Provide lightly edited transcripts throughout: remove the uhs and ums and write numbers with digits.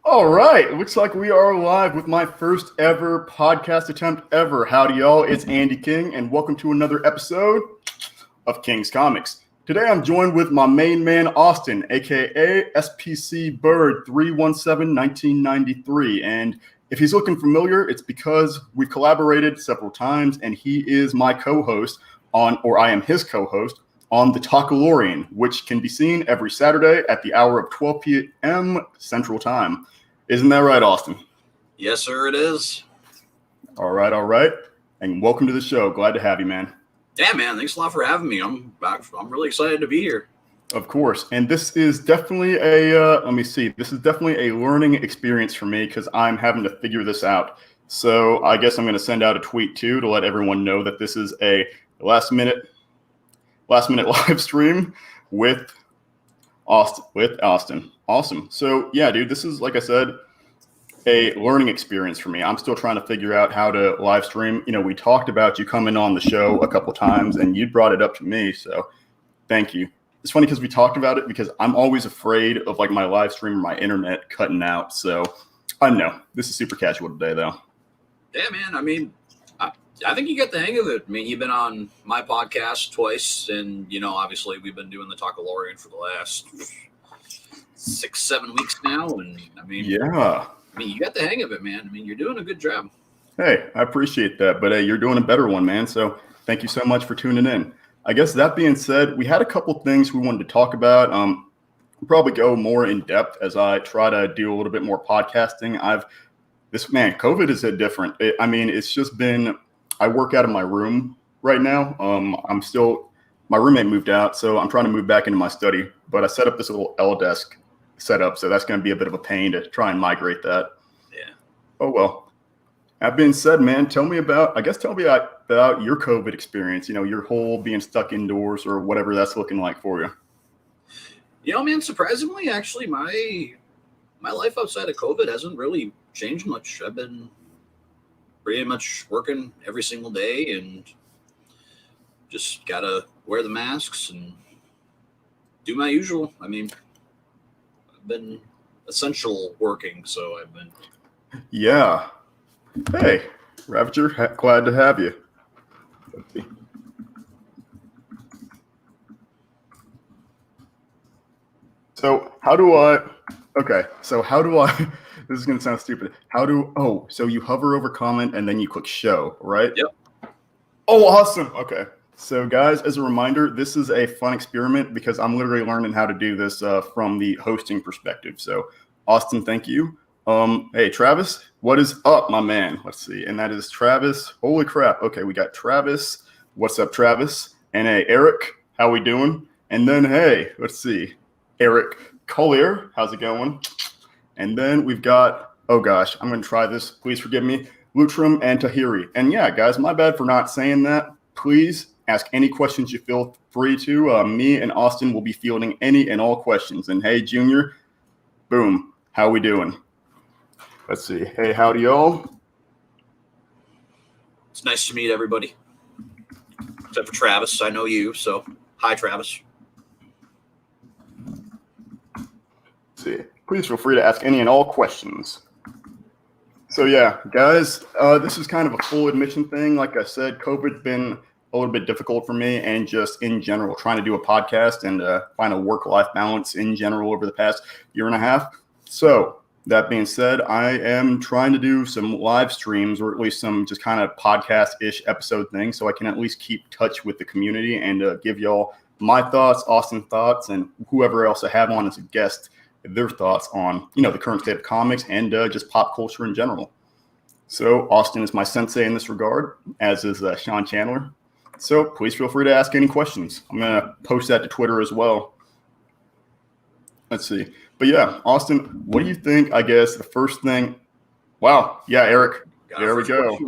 All right, looks like we are live with my first ever podcast attempt ever. Howdy, y'all. It's Andy King, and welcome to another episode of King's Comics. Today, I'm joined with my main man, Austin, aka SPC Bird 317-1993. And if he's looking familiar, it's because we've collaborated several times, and he is my co-host or I am his co-host on The Talkalorian, which can be seen every Saturday at the hour of 12 p.m. Central Time. Isn't that right, Austin? Yes, sir, it is. All right. And welcome to the show. Glad to have you, man. Yeah, man. Thanks a lot for having me. I'm really excited to be here. Of course. And this is definitely this is definitely a learning experience for me because I'm having to figure this out. So I guess I'm going to send out a tweet too to let everyone know that this is a last minute live stream with Austin. Awesome. So yeah, dude, this is, like I said, a learning experience for me. I'm still trying to figure out how to live stream. You know, we talked about you coming on the show a couple times and you brought it up to me. So thank you. It's funny because we talked about it because I'm always afraid of like my live stream or my internet cutting out. So I know this is super casual today though. Yeah, man. I mean, I think you get the hang of it. I mean, you've been on my podcast twice, and, you know, obviously we've been doing the Talkalorian for the last 6-7 weeks now. And I mean, yeah. You got the hang of it, man. I mean, you're doing a good job. Hey, I appreciate that. But hey, you're doing a better one, man. So thank you so much for tuning in. I guess that being said, we had a couple things we wanted to talk about. We'll probably go more in depth as I try to do a little bit more podcasting. COVID is different. It's just been, I work out of my room right now. My roommate moved out, so I'm trying to move back into my study, but I set up this little L desk setup, so that's going to be a bit of a pain to try and migrate that. Yeah. Oh, well. That being said, man, tell me about your COVID experience, you know, your whole being stuck indoors or whatever that's looking like for you. You know, man, surprisingly, actually, my life outside of COVID hasn't really changed much. I've been pretty much working every single day and just gotta wear the masks and do my usual. I mean, I've been essential working, so I've been. Yeah. Hey, Ravager, glad to have you. Let's see. So how do I this is going to sound stupid. So you hover over comment and then you click show, right? Yep. Oh, awesome. Okay. So guys, as a reminder, this is a fun experiment because I'm literally learning how to do this from the hosting perspective. So Austin, thank you. Hey, Travis, what is up, my man? Let's see. And that is Travis. Holy crap. Okay, we got Travis. What's up, Travis? And hey, Eric, how we doing? And then, hey, let's see. Eric Collier, how's it going? And then we've got, oh gosh, I'm going to try this. Please forgive me. Leutrim Tahiri. And yeah, guys, my bad for not saying that. Please ask any questions you feel free to. Me and Austin will be fielding any and all questions. And hey, Junior, boom, how we doing? Let's see. Hey, howdy, y'all. It's nice to meet everybody. Except for Travis. I know you, so hi, Travis. Let's see. Please feel free to ask any and all questions. So yeah, guys, this is kind of a full admission thing. Like I said, COVID's been a little bit difficult for me, and just in general, trying to do a podcast and find a work-life balance in general over the past year and a half. So that being said, I am trying to do some live streams, or at least some just kind of podcast-ish episode things, so I can at least keep touch with the community and give y'all my thoughts, Austin's thoughts, and whoever else I have on as a guest, their thoughts on, you know, the current state of comics and just pop culture in general. So Austin is my sensei in this regard, as is Sean Chandler. So please feel free to ask any questions. I'm going to post that to Twitter as well. Let's see. But yeah, Austin, what do you think, I guess, the first thing? Wow. Yeah, Eric. There we go.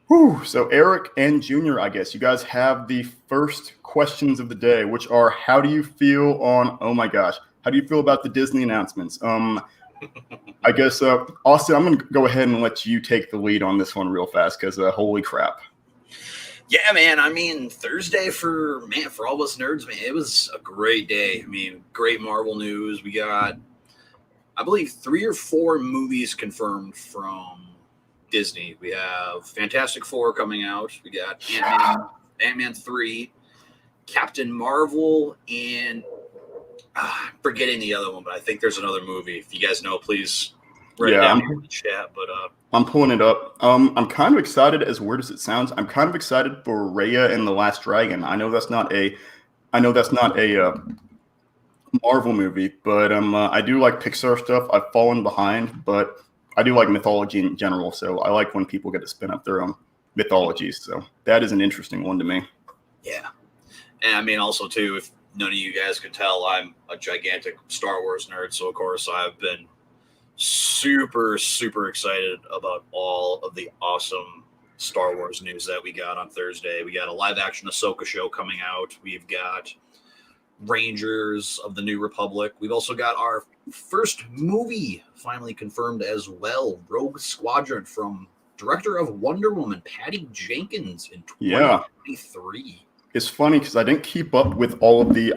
Whew. So Eric and Junior, I guess, you guys have the first questions of the day, which are, how do you feel on, oh my gosh, how do you feel about the Disney announcements? I guess, Austin, I'm going to go ahead and let you take the lead on this one real fast because holy crap. Yeah, man. I mean, Thursday for all us nerds, man, it was a great day. I mean, great Marvel news. We got, I believe 3 or 4 movies confirmed from Disney. We have Fantastic Four coming out. We got Ant-Man 3, Captain Marvel, and I'm forgetting the other one, but I think there's another movie. If you guys know, please write it down in the chat. But I'm pulling it up. I'm kind of excited, as weird as it sounds. I'm kind of excited for Raya and the Last Dragon. I know that's not a Marvel movie, but I do like Pixar stuff. I've fallen behind, but I do like mythology in general. So I like when people get to spin up their own mythologies. So that is an interesting one to me. Yeah, and I mean also too, if none of you guys can tell, I'm a gigantic Star Wars nerd. So of course I've been super excited about all of the awesome Star Wars news that we got on Thursday. We got a live action Ahsoka show coming out. We've got Rangers of the New Republic. We've also got our first movie finally confirmed as well, Rogue Squadron, from director of Wonder Woman, Patty Jenkins, in 2023. It's funny because I did not keep up with all the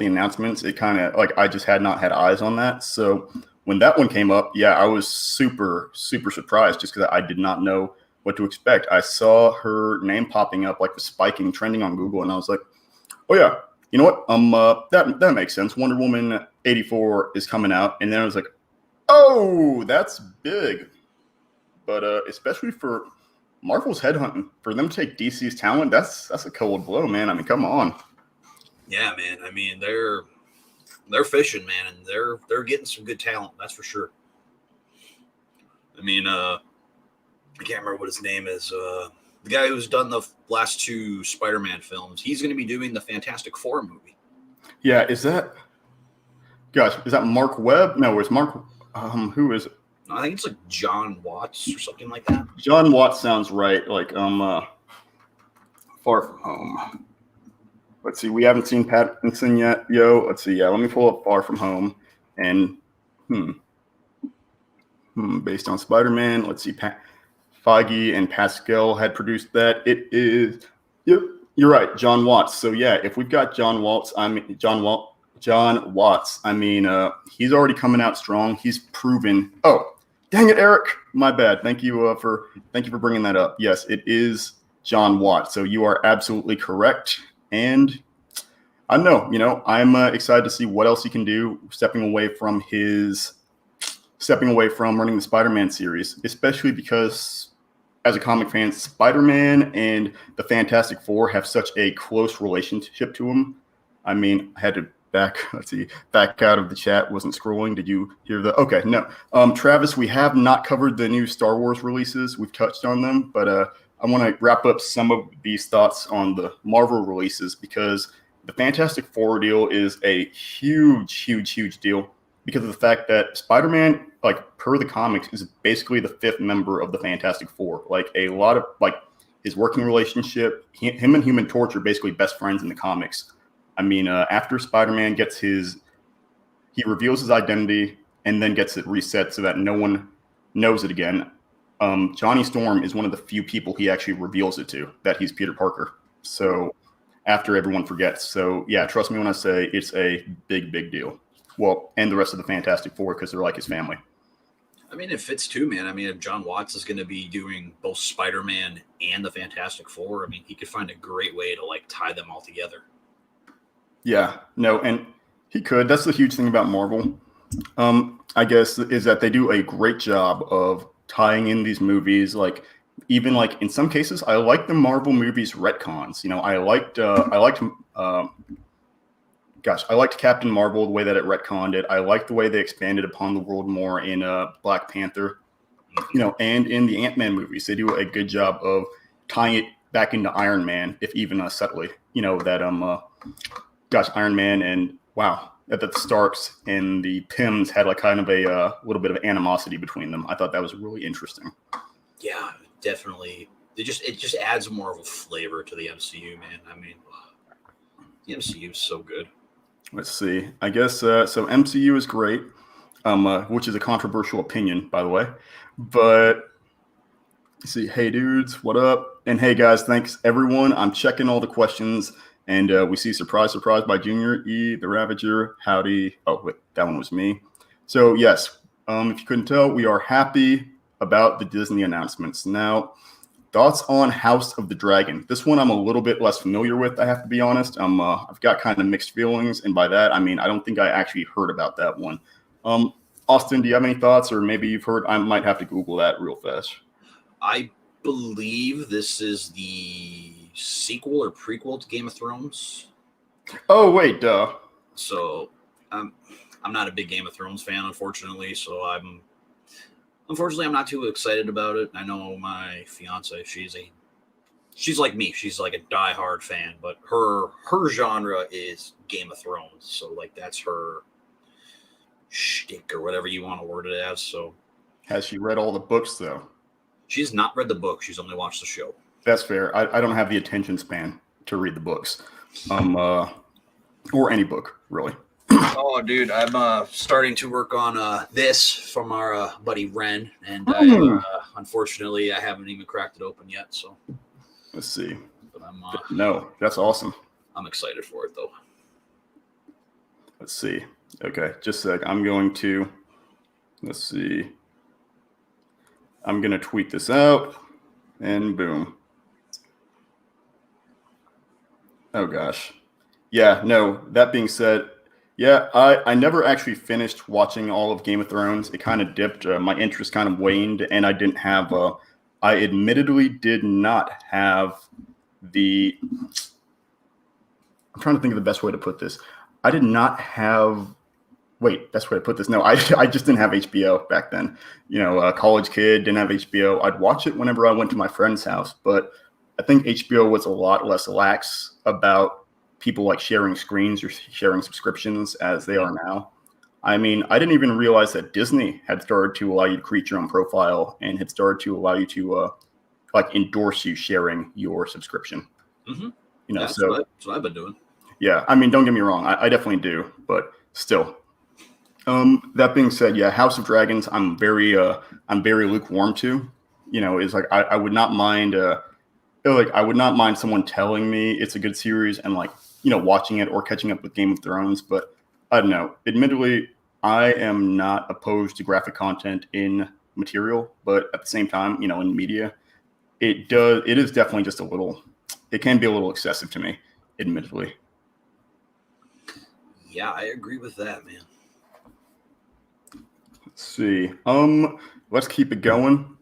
announcements. It kind of like I just had not had eyes on that. So when that one came up, yeah, I was super surprised just because I did not know what to expect. I saw her name popping up, like the spiking, trending on Google, and I was like, oh yeah, you know what? That makes sense. Wonder Woman 84 is coming out, and then I was like, oh, that's big. But especially for Marvel's headhunting, for them to take DC's talent, that's a cold blow, man. I mean, come on. Yeah, man. I mean, they're fishing, man, and they're getting some good talent. That's for sure. I mean, I can't remember what his name is. The guy who's done the last 2 Spider-Man films, he's going to be doing the Fantastic Four movie. Yeah, is that Mark Webb? No, it's Mark. Who is it? I think it's like John Watts or something like that. John Watts sounds right. Like Far From Home. Let's see. We haven't seen Pattinson yet, yo. Let's see. Yeah, let me pull up Far From Home, and based on Spider-Man. Let's see. Feige and Pascal had produced that. It is. Yep, you're right. John Watts. So yeah, if we've got John Watts, I mean, he's already coming out strong. He's proven. Oh, dang it, Eric. My bad. Thank you for bringing that up. Yes, it is John Watts. So you are absolutely correct. And I know, I'm excited to see what else he can do, stepping away from running the Spider-Man series, especially because as a comic fan, Spider-Man and the Fantastic Four have such a close relationship to him. I mean, I had to back out of the chat. Wasn't scrolling. Did you hear the? Okay, no. Travis, we have not covered the new Star Wars releases. We've touched on them, but I want to wrap up some of these thoughts on the Marvel releases because the Fantastic Four deal is a huge deal because of the fact that Spider-Man, like per the comics, is basically the 5th member of the Fantastic Four. Like a lot of his working relationship, him and Human Torch are basically best friends in the comics. I mean, after Spider-Man he reveals his identity and then gets it reset so that no one knows it again. Johnny Storm is one of the few people he actually reveals it to, that he's Peter Parker. So after everyone forgets. So yeah, trust me when I say it's a big deal. Well, and the rest of the Fantastic Four because they're like his family. I mean, it fits too, man. I mean, if John Watts is going to be doing both Spider-Man and the Fantastic Four, I mean, he could find a great way to tie them all together. Yeah, no, and he could. That's the huge thing about Marvel, I guess, is that they do a great job of tying in these movies. Even in some cases, I like the Marvel movies retcons. I liked Captain Marvel, the way that it retconned it. I liked the way they expanded upon the world more in Black Panther, and in the Ant-Man movies. They do a good job of tying it back into Iron Man, if even subtly. Iron Man and that the Starks and the Pyms had kind of a little bit of animosity between them. I thought that was really interesting. Yeah, definitely. It just adds more of a flavor to the MCU, man. I mean, the MCU is so good. Let's see. I guess so. MCU is great, which is a controversial opinion, by the way. But let's see. Hey, dudes, what up? And hey, guys, thanks everyone. I'm checking all the questions. And we see surprise by Junior E, the Ravager. Howdy. Oh, wait, that one was me. So yes, if you couldn't tell, we are happy about the Disney announcements. Now, thoughts on House of the Dragon? This one I'm a little bit less familiar with, I have to be honest. I've got kind of mixed feelings, and by that I mean I don't think I actually heard about that one. Austin, do you have any thoughts, or maybe you've heard? I might have to Google that real fast. I believe this is the sequel or prequel to Game of Thrones. Oh wait, duh. So I'm not a big Game of Thrones fan, unfortunately. So I'm not too excited about it. I know my fiance, she's like me. She's like a diehard fan, but her genre is Game of Thrones. So like that's her shtick or whatever you want to word it as. So Has she read all the books though? she's not read the book. She's only watched the show. That's fair. I don't have the attention span to read the books, or any book really. Oh, dude, I'm starting to work on this from our buddy Ren, and unfortunately, I haven't even cracked it open yet. So Let's see. but No, that's awesome. I'm excited for it though. Let's see. Okay, just a sec. I'm going to. Let's see. I'm gonna tweet this out, and boom. Oh gosh. Yeah. No. That being said. Yeah, I never actually finished watching all of Game of Thrones. It kind of dipped. My interest kind of waned, and I didn't have. I admittedly did not have the. I'm trying to think of the best way to put this. I did not have. Wait, best way to put this. No, I just didn't have HBO back then. You know, a college kid, didn't have HBO. I'd watch it whenever I went to my friend's house, but I think HBO was a lot less lax about people like sharing screens or sharing subscriptions as they are now. I mean, I didn't even realize that Disney had started to allow you to create your own profile and had started to allow you to like endorse you sharing your subscription. Mm-hmm. You know, that's what I've been doing. Yeah, I mean, don't get me wrong, I definitely do, but still. That being said, yeah, House of Dragons, I'm very lukewarm to. You know, is like I would not mind I would not mind someone telling me it's a good series and like, you know, watching it or catching up with Game of Thrones, but I don't know. Admittedly, I am not opposed to graphic content in material, but at the same time, you know, in media, it is definitely just it can be a little excessive to me, admittedly. Yeah, I agree with that, man. Let's see. Let's keep it going.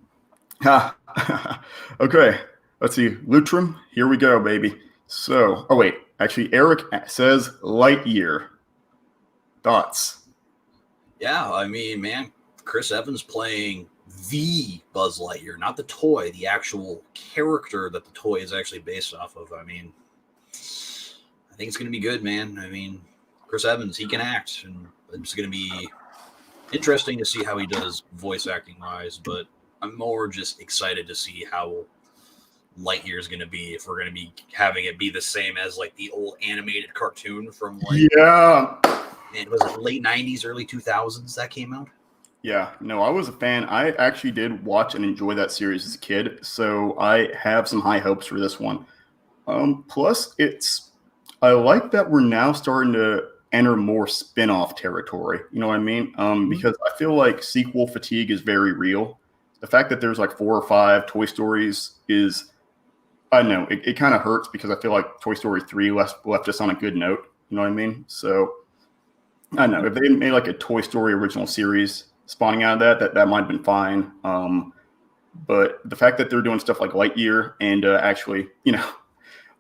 Okay. Let's see. Leutrim, here we go, baby. So, oh wait, actually, Eric says Lightyear. Thoughts? Yeah, I mean, man, Chris Evans playing the Buzz Lightyear, not the toy, the actual character that the toy is actually based off of. I mean, I think it's going to be good, man. I mean, Chris Evans, he can act, and it's going to be interesting to see how he does voice acting wise, but I'm more just excited to see how Lightyear is going to be, if we're going to be having it be the same as like the old animated cartoon from like, yeah, man, was it late 90s, early 2000s that came out? Yeah, no, I was a fan. I actually did watch and enjoy that series as a kid, so I have some high hopes for this one. Plus, I like that we're now starting to enter more spin-off territory. You know what I mean? Because I feel like sequel fatigue is very real. The fact that there's like 4 or 5 Toy Stories is, I don't know, it kind of hurts because I feel like Toy Story 3 left us on a good note. You know what I mean? So, I don't know. If they made like a Toy Story original series spawning out of that might have been fine. But the fact that they're doing stuff like Lightyear and actually, you know,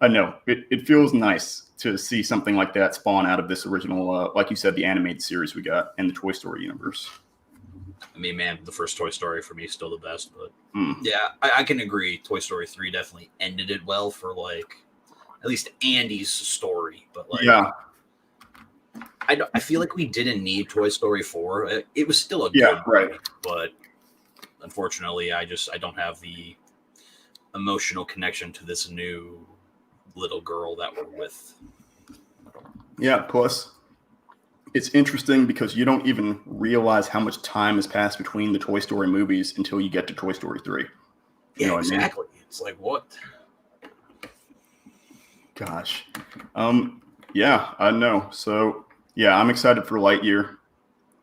I know it feels nice to see something like that spawn out of this original, like you said, the animated series we got in the Toy Story universe. I mean, man, the first Toy Story for me is still the best, but yeah, I can agree. Toy Story 3 definitely ended it well for like at least Andy's story, but like, yeah, I feel like we didn't need Toy Story 4. It was still a good movie, but unfortunately, I don't have the emotional connection to this new little girl that we're with. Yeah, plus it's interesting because you don't even realize how much time has passed between the Toy Story movies until you get to Toy Story 3. You know exactly. I mean? It's like, what? Gosh. Yeah, I know. So, yeah, I'm excited for Lightyear.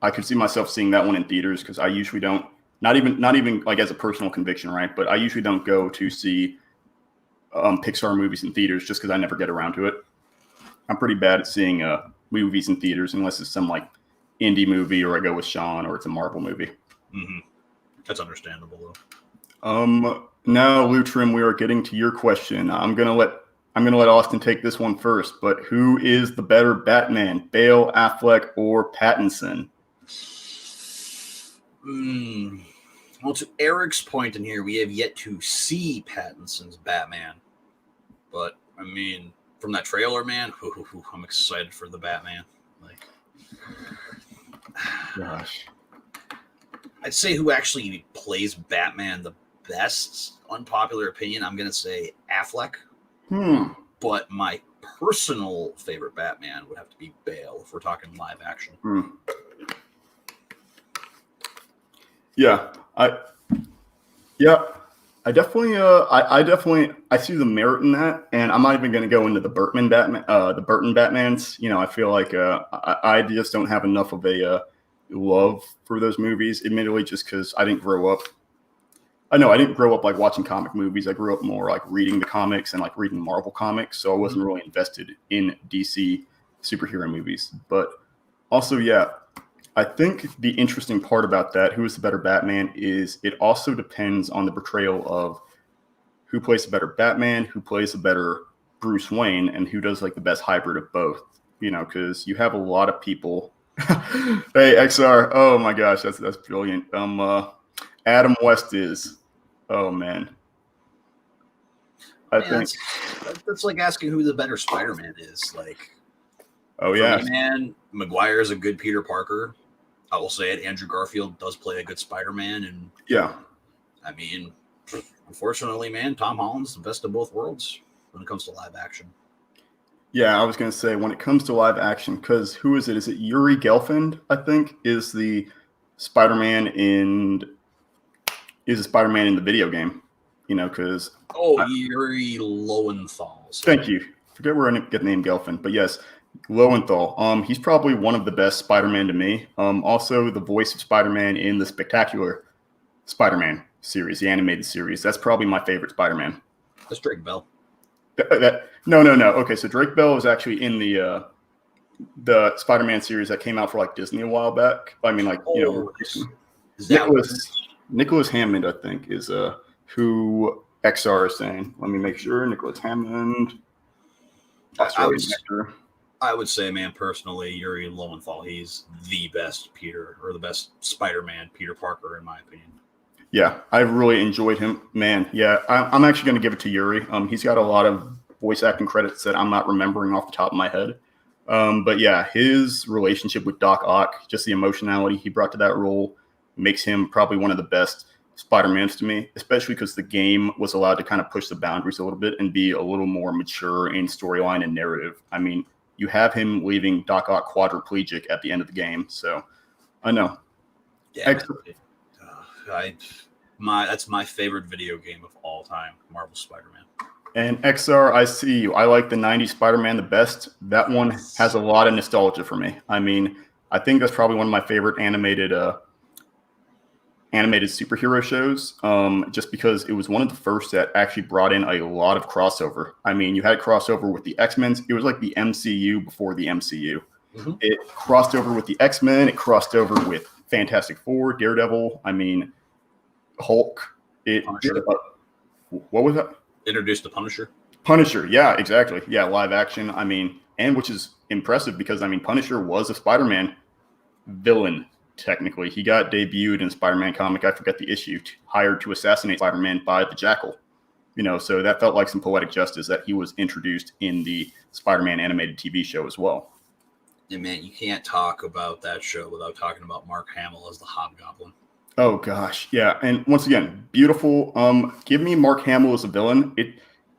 I could see myself seeing that one in theaters because I usually don't. Not even like as a personal conviction, right? But I usually don't go to see Pixar movies in theaters just because I never get around to it. I'm pretty bad at seeing movies in theaters unless it's some like indie movie or I go with Sean or it's a Marvel movie. Mm-hmm. That's understandable though. Now, Leutrim, we are getting to your question. I'm gonna let Austin take this one first. But who is the better Batman, Bale, Affleck, or Pattinson? Well, to Eric's point in here, we have yet to see Pattinson's Batman, but I mean, from that trailer, man, I'm excited for the Batman. Like, gosh, I'd say who actually plays Batman the best. Unpopular opinion, I'm gonna say Affleck. But my personal favorite Batman would have to be Bale if we're talking live action. Yeah, I definitely I see the merit in that, and I'm not even going to go into the Burton Batmans. You know, I feel like I just don't have enough of a love for those movies. Admittedly, just because I didn't grow up. I didn't grow up like watching comic movies. I grew up more like reading the comics and like reading Marvel comics, so I wasn't really invested in DC superhero movies. But also, yeah. I think the interesting part about that, who is the better Batman, is it also depends on the portrayal of who plays the better Batman, who plays the better Bruce Wayne, and who does like the best hybrid of both. You know, because you have a lot of people. Hey, XR. Oh my gosh, that's brilliant. Adam West is. Oh man. I think that's like asking who the better Spider-Man is. Like, oh yeah, me, man, Maguire is a good Peter Parker. I will say it. Andrew Garfield does play a good Spider-Man, and yeah. I mean, unfortunately, man, Tom Holland's the best of both worlds when it comes to live action. Yeah, I was going to say when it comes to live action, because who is it? Is it Yuri Gelfand? I think is the Spider-Man in the video game. You know, because Yuri Lowenthal. Thank you. Forget where I get the name Gelfand, but yes. Lowenthal. He's probably one of the best Spider-Man to me. Also the voice of Spider-Man in the Spectacular Spider-Man series, the animated series. That's probably my favorite Spider-Man. That's Drake Bell. No. Okay, so Drake Bell is actually in the Spider-Man series that came out for like Disney a while back. I mean, like Nicholas Hammond, I think, is who XR is saying. Let me make sure. Nicholas Hammond. I would say, man, personally, Yuri Lowenthal, he's the best the best Spider-Man Peter Parker, in my opinion. Yeah, I really enjoyed him. Man, yeah, I'm actually going to give it to Yuri. He's got a lot of voice acting credits that I'm not remembering off the top of my head. But yeah, his relationship with Doc Ock, just the emotionality he brought to that role, makes him probably one of the best Spider-Mans to me, especially because the game was allowed to kind of push the boundaries a little bit and be a little more mature in storyline and narrative. I mean, you have him leaving Doc Ock quadriplegic at the end of the game, so I know. Yeah, that's my favorite video game of all time, Marvel Spider-Man. And XR, I see you. I like the 90s Spider-Man the best. That one has a lot of nostalgia for me. I mean, I think that's probably one of my favorite animated superhero shows, just because it was one of the first that actually brought in a lot of crossover. I mean, you had crossover with the X-Men. It was like the MCU before the MCU. Mm-hmm. It crossed over with the X-Men. It crossed over with Fantastic Four, Daredevil. I mean, Hulk. What was that? Introduced the Punisher. Punisher, yeah, exactly. Yeah, live action. I mean, and which is impressive because, I mean, Punisher was a Spider-Man villain. Technically, he got debuted in Spider-Man comic. I forget the issue. Hired to assassinate Spider-Man by the Jackal. You know, so that felt like some poetic justice that he was introduced in the Spider-Man animated TV show as well. And man, you can't talk about that show without talking about Mark Hamill as the Hobgoblin. Oh gosh, yeah. And once again, beautiful. Give me Mark Hamill as a villain.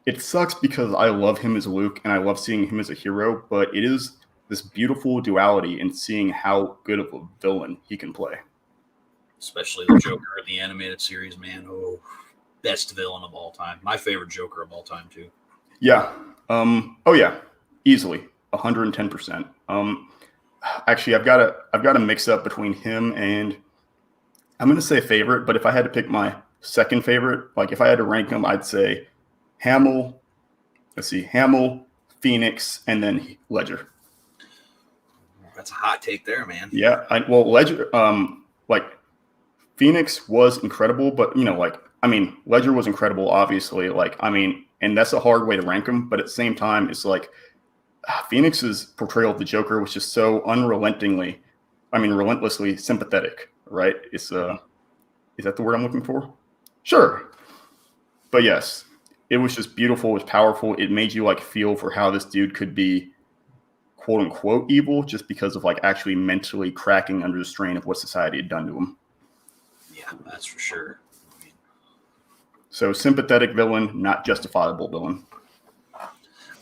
It sucks because I love him as Luke and I love seeing him as a hero, but it is this beautiful duality in seeing how good of a villain he can play. Especially the Joker in the animated series, man. Oh, best villain of all time. My favorite Joker of all time, too. Yeah. Oh, yeah. Easily. 110%. Actually, I've got a mix up between him and I'm gonna say favorite, but if I had to pick my second favorite, like if I had to rank them, I'd say Hamill. Let's see, Hamill, Phoenix, and then Ledger. That's a hot take there, man. Yeah, well, Ledger, like Phoenix was incredible, but Ledger was incredible, obviously. And that's a hard way to rank him, but at the same time, it's like Phoenix's portrayal of the Joker was just so relentlessly sympathetic, right? Is that the word I'm looking for? Sure. But yes, it was just beautiful. It was powerful. It made you feel for how this dude could be quote unquote evil just because of actually mentally cracking under the strain of what society had done to him. Yeah, that's for sure. So sympathetic villain, not justifiable villain.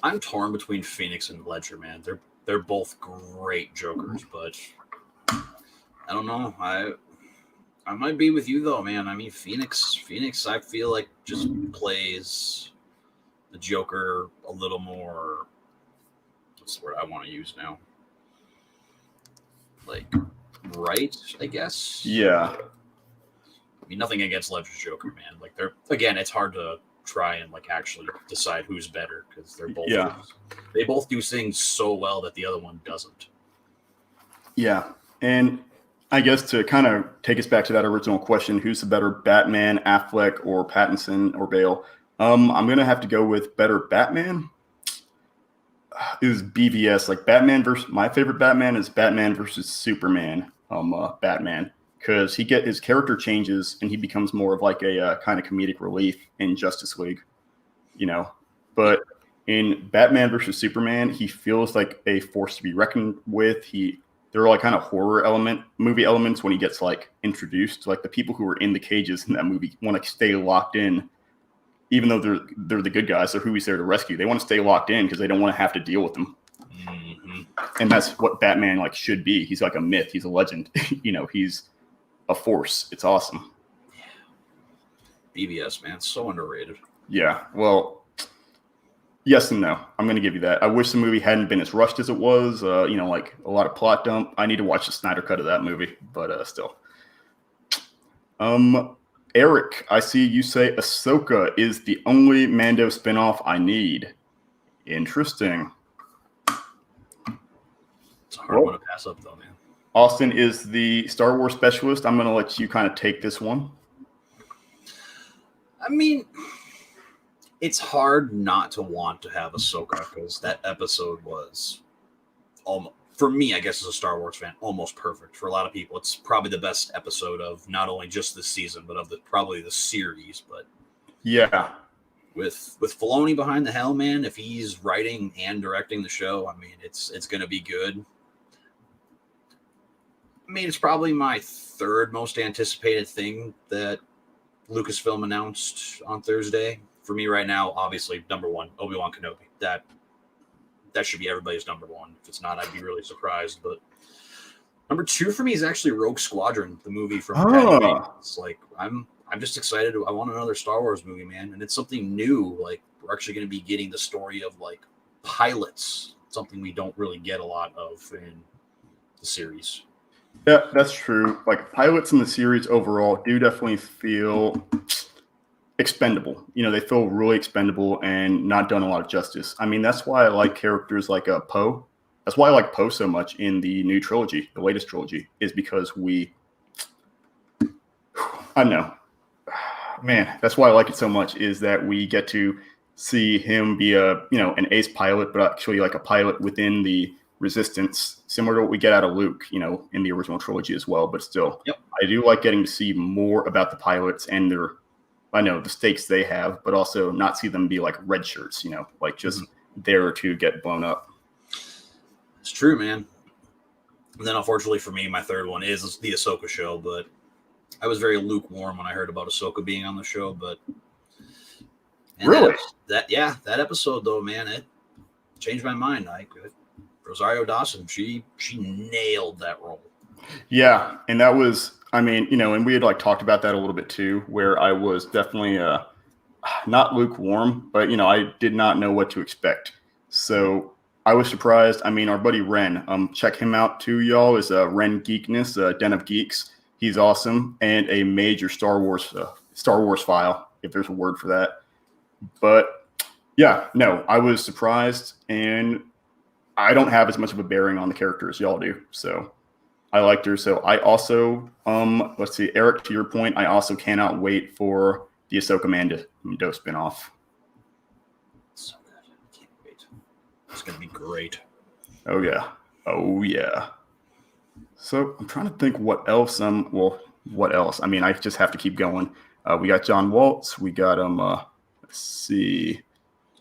I'm torn between Phoenix and Ledger, man. They're both great Jokers, but I don't know. I might be with you though, man. I mean, Phoenix, I feel like just plays the Joker a little more. What's the word I want to use now? Right, I guess. Yeah. I mean, nothing against Ledger's Joker, man. It's hard to try and actually decide who's better because they're both. Yeah. They both do things so well that the other one doesn't. Yeah, and I guess to kind of take us back to that original question, who's the better Batman, Affleck, or Pattinson, or Bale? I'm gonna have to go with better Batman. It was BVS, my favorite Batman is Batman versus Superman. Batman, because his character changes and he becomes more of a kind of comedic relief in Justice League, But in Batman versus Superman, he feels like a force to be reckoned with. There are kind of horror movie elements when he gets introduced. The people who are in the cages in that movie want to stay locked in, even though they're the good guys. They're who he's there to rescue. They want to stay locked in because they don't want to have to deal with them. Mm-hmm. And that's what Batman should be. He's a myth. He's a legend. He's a force. It's awesome. BBS, man, so underrated. Yeah. Well, yes and no. I'm going to give you that. I wish the movie hadn't been as rushed as it was. A lot of plot dump. I need to watch the Snyder cut of that movie, but still. Eric, I see you say Ahsoka is the only Mando spinoff I need. Interesting. It's a hard one to pass up, though, man. Austin is the Star Wars specialist. I'm going to let you kind of take this one. I mean, it's hard not to want to have Ahsoka because that episode was almost, for me, I guess as a Star Wars fan, almost perfect. For a lot of people, it's probably the best episode of not only just this season, but of probably the series. But yeah, with Filoni behind the helm, man, if he's writing and directing the show, I mean, it's going to be good. I mean, it's probably my third most anticipated thing that Lucasfilm announced on Thursday. For me right now, obviously, number one, Obi-Wan Kenobi. That should be everybody's number one. If it's not, I'd be really surprised. But number two for me is actually Rogue Squadron, the movie from Patty Bates. It's I'm just excited. I want another Star Wars movie, man. And it's something new. We're actually going to be getting the story of pilots, something we don't really get a lot of in the series. Yeah, that's true. Pilots in the series overall do definitely feel expendable. They feel really expendable and not done a lot of justice. I mean, that's why I like characters like Poe. That's why I like Poe so much in the new trilogy, the latest trilogy, is because I don't know. Man, that's why I like it so much, is that we get to see him be an ace pilot, but actually a pilot within the Resistance, similar to what we get out of Luke, in the original trilogy as well. But still, yep. I do like getting to see more about the pilots and the stakes they have, but also not see them be red shirts, just there to get blown up. It's true, man. And then unfortunately for me, my third one is the Ahsoka show, but I was very lukewarm when I heard about Ahsoka being on the show, but really? That episode though, man, it changed my mind. Rosario Dawson, she nailed that role. Yeah, and that was, and we had talked about that a little bit too, where I was definitely not lukewarm, but I did not know what to expect. So I was surprised. I mean, our buddy Ren, check him out too, y'all. Is Ren Geekness, Den of Geeks. He's awesome and a major Star Wars file, if there's a word for that. But yeah, no, I was surprised, and I don't have as much of a bearing on the character as y'all do, so I liked her. So I also, let's see, Eric, to your point, I also cannot wait for the Ahsoka Mando spinoff. So good. I can't wait. It's going to be great. Oh, yeah. Oh, yeah. So I'm trying to think what else. What else? I mean, I just have to keep going. We got John Waltz. We got, let's see.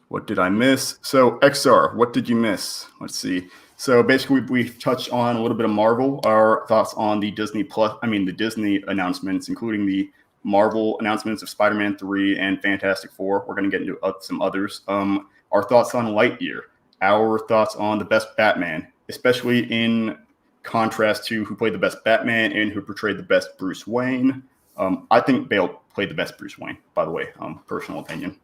What did I miss? So XR, what did you miss? Let's see. So basically, we touched on a little bit of Marvel, our thoughts on the Disney the Disney announcements, including the Marvel announcements of Spider-Man 3 and Fantastic Four. We're going to get into some others. Our thoughts on Lightyear, our thoughts on the best Batman, especially in contrast to who played the best Batman and who portrayed the best Bruce Wayne. I think Bale played the best Bruce Wayne, by the way, personal opinion.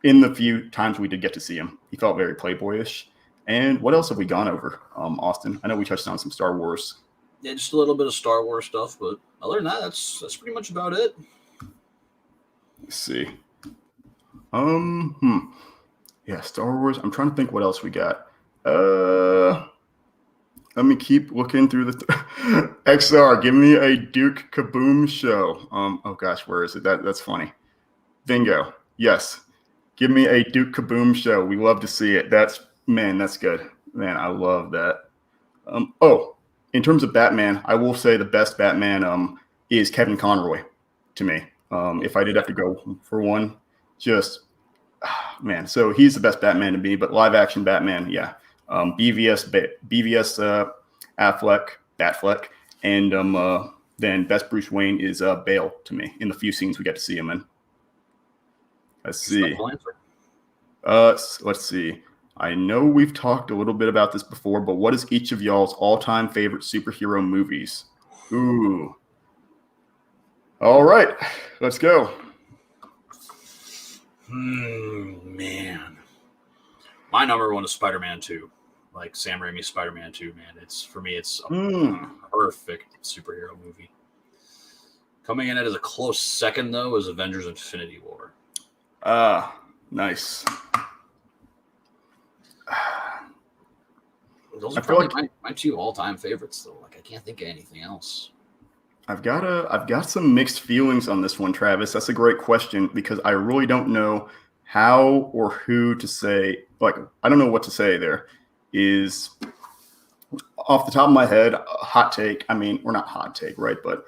In the few times we did get to see him, he felt very playboyish. And what else have we gone over, Austin? I know we touched on some Star Wars. Yeah, just a little bit of Star Wars stuff, but other than that, that's pretty much about it. Let's see. Yeah, Star Wars. I'm trying to think what else we got. Let me keep looking through the XR. Give me a Duke Kaboom show. Oh gosh, where is it? That's funny. Bingo. Yes. Give me a Duke Kaboom show. We love to see it. That's good. Man, I love that. In terms of Batman, I will say the best Batman is Kevin Conroy to me. If I did have to go for one, so he's the best Batman to me, but live action Batman, yeah. BVS Batfleck, and then best Bruce Wayne is Bale to me in the few scenes we get to see him in. Let's see. Let's see. I know we've talked a little bit about this before, but what is each of y'all's all-time favorite superhero movies? Ooh. All right, let's go. Man. My number one is Spider-Man 2. Like Sam Raimi's Spider-Man 2, man. It's a perfect superhero movie. Coming in as a close second, though, is Avengers Infinity War. Nice. Those are probably my two all-time favorites, though. Like, I can't think of anything else. I've got some mixed feelings on this one, Travis. That's a great question because I really don't know how or who to say. Like, I don't know what to say there. Is off the top of my head, a hot take. I mean, we're not hot take, right? But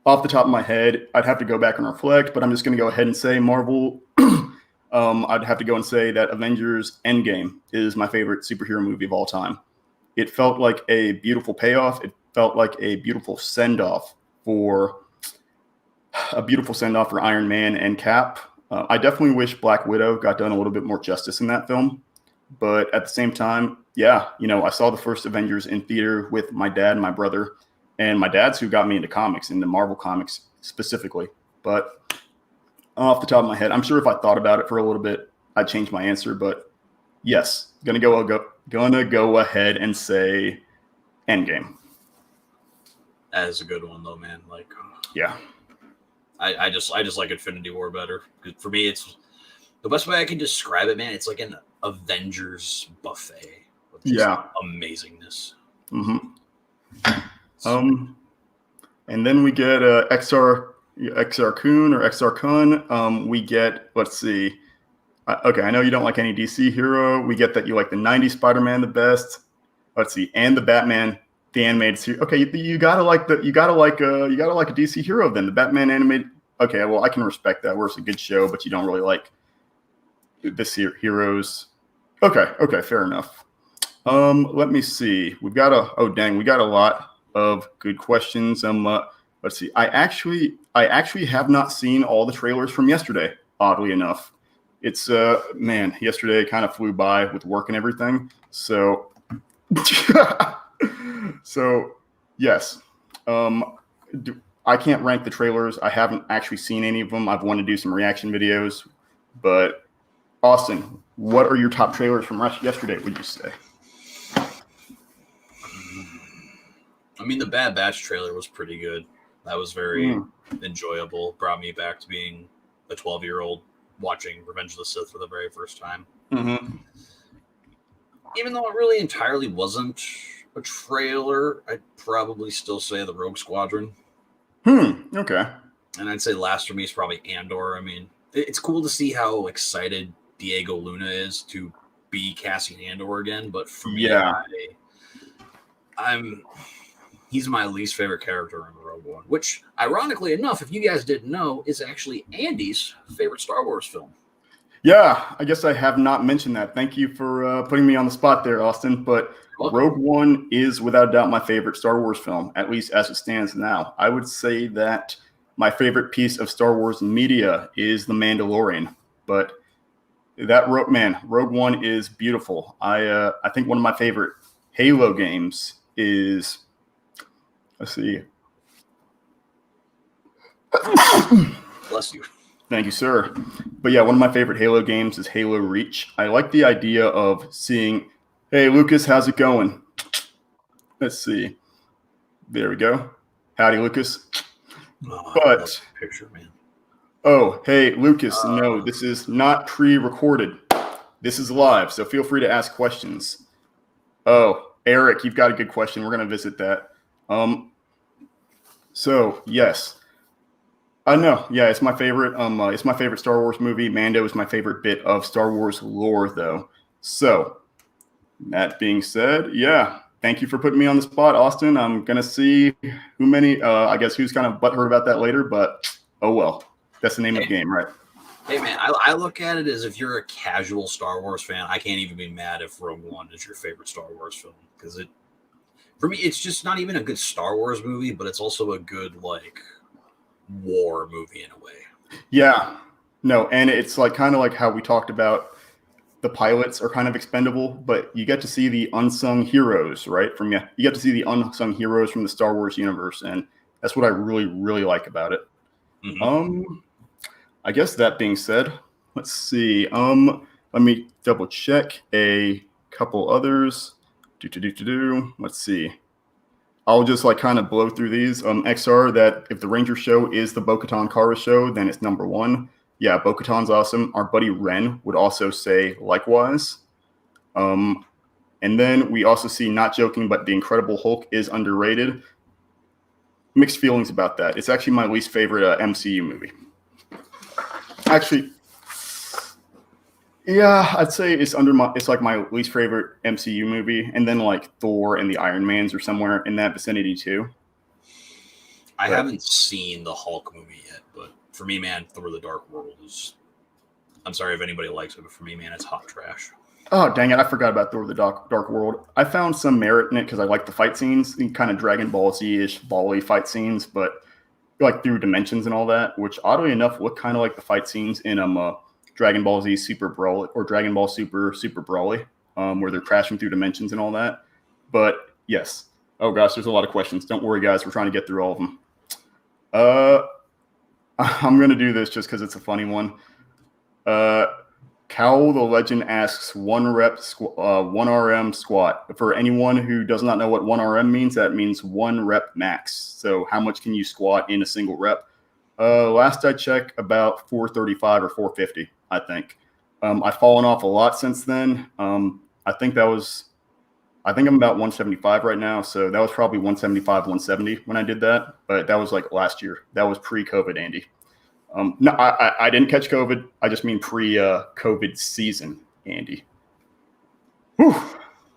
off the top of my head, I'd have to go back and reflect, but I'm just going to go ahead and say Marvel. I'd have to go and say that Avengers Endgame is my favorite superhero movie of all time. It felt like a beautiful payoff. It felt like a beautiful send-off for Iron Man and Cap. I definitely wish Black Widow got done a little bit more justice in that film. But at the same time, yeah, I saw the first Avengers in theater with my dad and my brother. And my dad's who got me into comics, into Marvel comics specifically. But off the top of my head, I'm sure if I thought about it for a little bit, I'd change my answer. But yes, gonna go ahead and say Endgame. That is a good one, though, man. Like, yeah, I just like Infinity War better. For me, it's the best way I can describe it, man. It's like an Avengers buffet of just amazingness. Mm-hmm. And then we get XR Kun or XR Kun. We get, let's see. Okay, I know you don't like any DC hero. We get that you like the 90s Spider-Man the best. Let's see, and the Batman, the animated series. Okay, you gotta like a DC hero then. The Batman animated. Okay, well I can respect that. Where it's a good show, but you don't really like this heroes. Okay, fair enough. Let me see. We got a lot of good questions. Let's see. I actually have not seen all the trailers from yesterday, oddly enough. It's yesterday kind of flew by with work and everything. So yes. I can't rank the trailers. I haven't actually seen any of them. I've wanted to do some reaction videos, but Austin, what are your top trailers from yesterday, would you say? I mean, the Bad Batch trailer was pretty good. That was very enjoyable. Brought me back to being a 12-year-old watching Revenge of the Sith for the very first time. Mm-hmm. Even though it really entirely wasn't a trailer, I'd probably still say the Rogue Squadron. Okay. And I'd say last for me is probably Andor. I mean, it's cool to see how excited Diego Luna is to be Cassian Andor again, but for me, he's my least favorite character in Rogue One, which, ironically enough, if you guys didn't know, is actually Andy's favorite Star Wars film. Yeah, I guess I have not mentioned that. Thank you for putting me on the spot there, Austin. But Rogue One is without a doubt my favorite Star Wars film, at least as it stands now. I would say that my favorite piece of Star Wars media is The Mandalorian. But that Rogue One is beautiful. I think one of my favorite Halo games is, let's see. Bless you. Thank you, sir. But yeah, one of my favorite Halo games is Halo Reach. I like the idea of seeing, hey, Lucas, how's it going? Let's see. There we go. Howdy, Lucas. Oh, but picture, man. Oh, hey, Lucas, no, this is not pre-recorded. This is live, so feel free to ask questions. Oh, Eric, you've got a good question. We're going to visit that. So, yes. No, yeah, it's my favorite. It's my favorite Star Wars movie. Mando is my favorite bit of Star Wars lore, though. So, that being said, yeah, thank you for putting me on the spot, Austin. I'm gonna see I guess who's kind of butthurt about that later, but oh well. That's the name of the game, right? Hey, man, I look at it as if you're a casual Star Wars fan, I can't even be mad if Rogue One is your favorite Star Wars film, because for me, it's just not even a good Star Wars movie, but it's also a good, like, war movie in a way. Yeah, no, and it's like kind of like how we talked about the pilots are kind of expendable, but you get to see the unsung heroes, right? You get to see the unsung heroes from the Star Wars universe, and that's what I really, really like about it. Mm-hmm. I guess that being said, let's see. Let me double check a couple others. Let's see. I'll just like kind of blow through these. XR, that if the Ranger show is the Bo-Katan Kara show, then it's number one. Yeah, Bo-Katan's awesome. Our buddy Ren would also say likewise. And then we also see, not joking, but The Incredible Hulk is underrated. Mixed feelings about that. It's actually my least favorite MCU movie. Actually, yeah, I'd say it's like my least favorite MCU movie, and then like Thor and the Iron Mans are somewhere in that vicinity too. I haven't seen the Hulk movie yet, but for me, man, Thor: The Dark World is. I'm sorry if anybody likes it, but for me, man, it's hot trash. Oh, dang it! I forgot about Thor: The Dark World. I found some merit in it because I like the fight scenes, kind of Dragon Ball Z-ish, volley fight scenes, but like through dimensions and all that, which oddly enough look kind of like the fight scenes in Dragon Ball Z Super Brawl or Dragon Ball Super Brawly, where they're crashing through dimensions and all that. But yes. Oh gosh, there's a lot of questions. Don't worry, guys. We're trying to get through all of them. I'm gonna do this just because it's a funny one. Cowl the Legend asks, 1 RM squat. For anyone who does not know what 1 RM means, that means 1 rep max. So how much can you squat in a single rep? Last I checked, about 435 or 450, I think. I've fallen off a lot since then. I think I'm about 175 right now. So that was probably 175, 170 when I did that. But that was like last year. That was pre-COVID, Andy. No, I didn't catch COVID. I just mean pre-COVID season, Andy. Whew.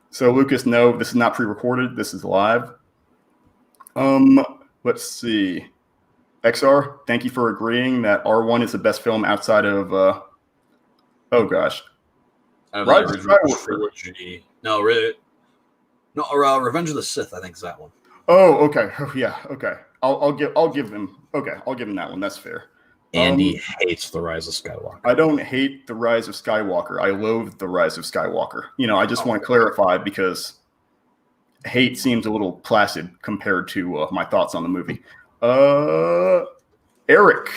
So Lucas, no, this is not pre-recorded. This is live. Let's see. XR, thank you for agreeing that R1 is the best film outside of, oh gosh. Rise of Skywalker. No, really. No, Revenge of the Sith, I think is that one. Oh, okay. Oh, yeah, okay. I'll give them that one. That's fair. Andy hates The Rise of Skywalker. I don't hate The Rise of Skywalker. I loathe The Rise of Skywalker. I just want to clarify because hate seems a little placid compared to my thoughts on the movie. Eric,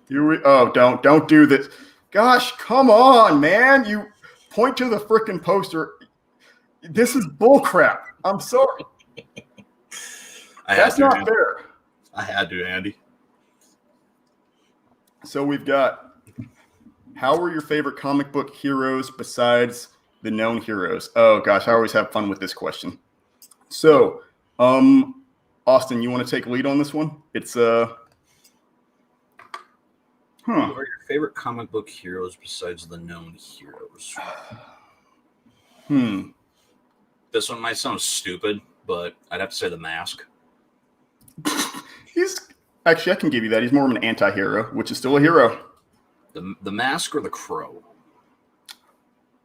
don't do this. Gosh, come on, man. You point to the freaking poster. This is bullcrap. I'm sorry. That's not fair. I had to, Andy. So we've got, how are your favorite comic book heroes besides the known heroes? Oh, gosh, I always have fun with this question. So, Austin, you want to take lead on this one? It's, Who are your favorite comic book heroes besides the known heroes? This one might sound stupid, but I'd have to say the Mask. Actually, I can give you that. He's more of an anti-hero, which is still a hero. The Mask or the Crow?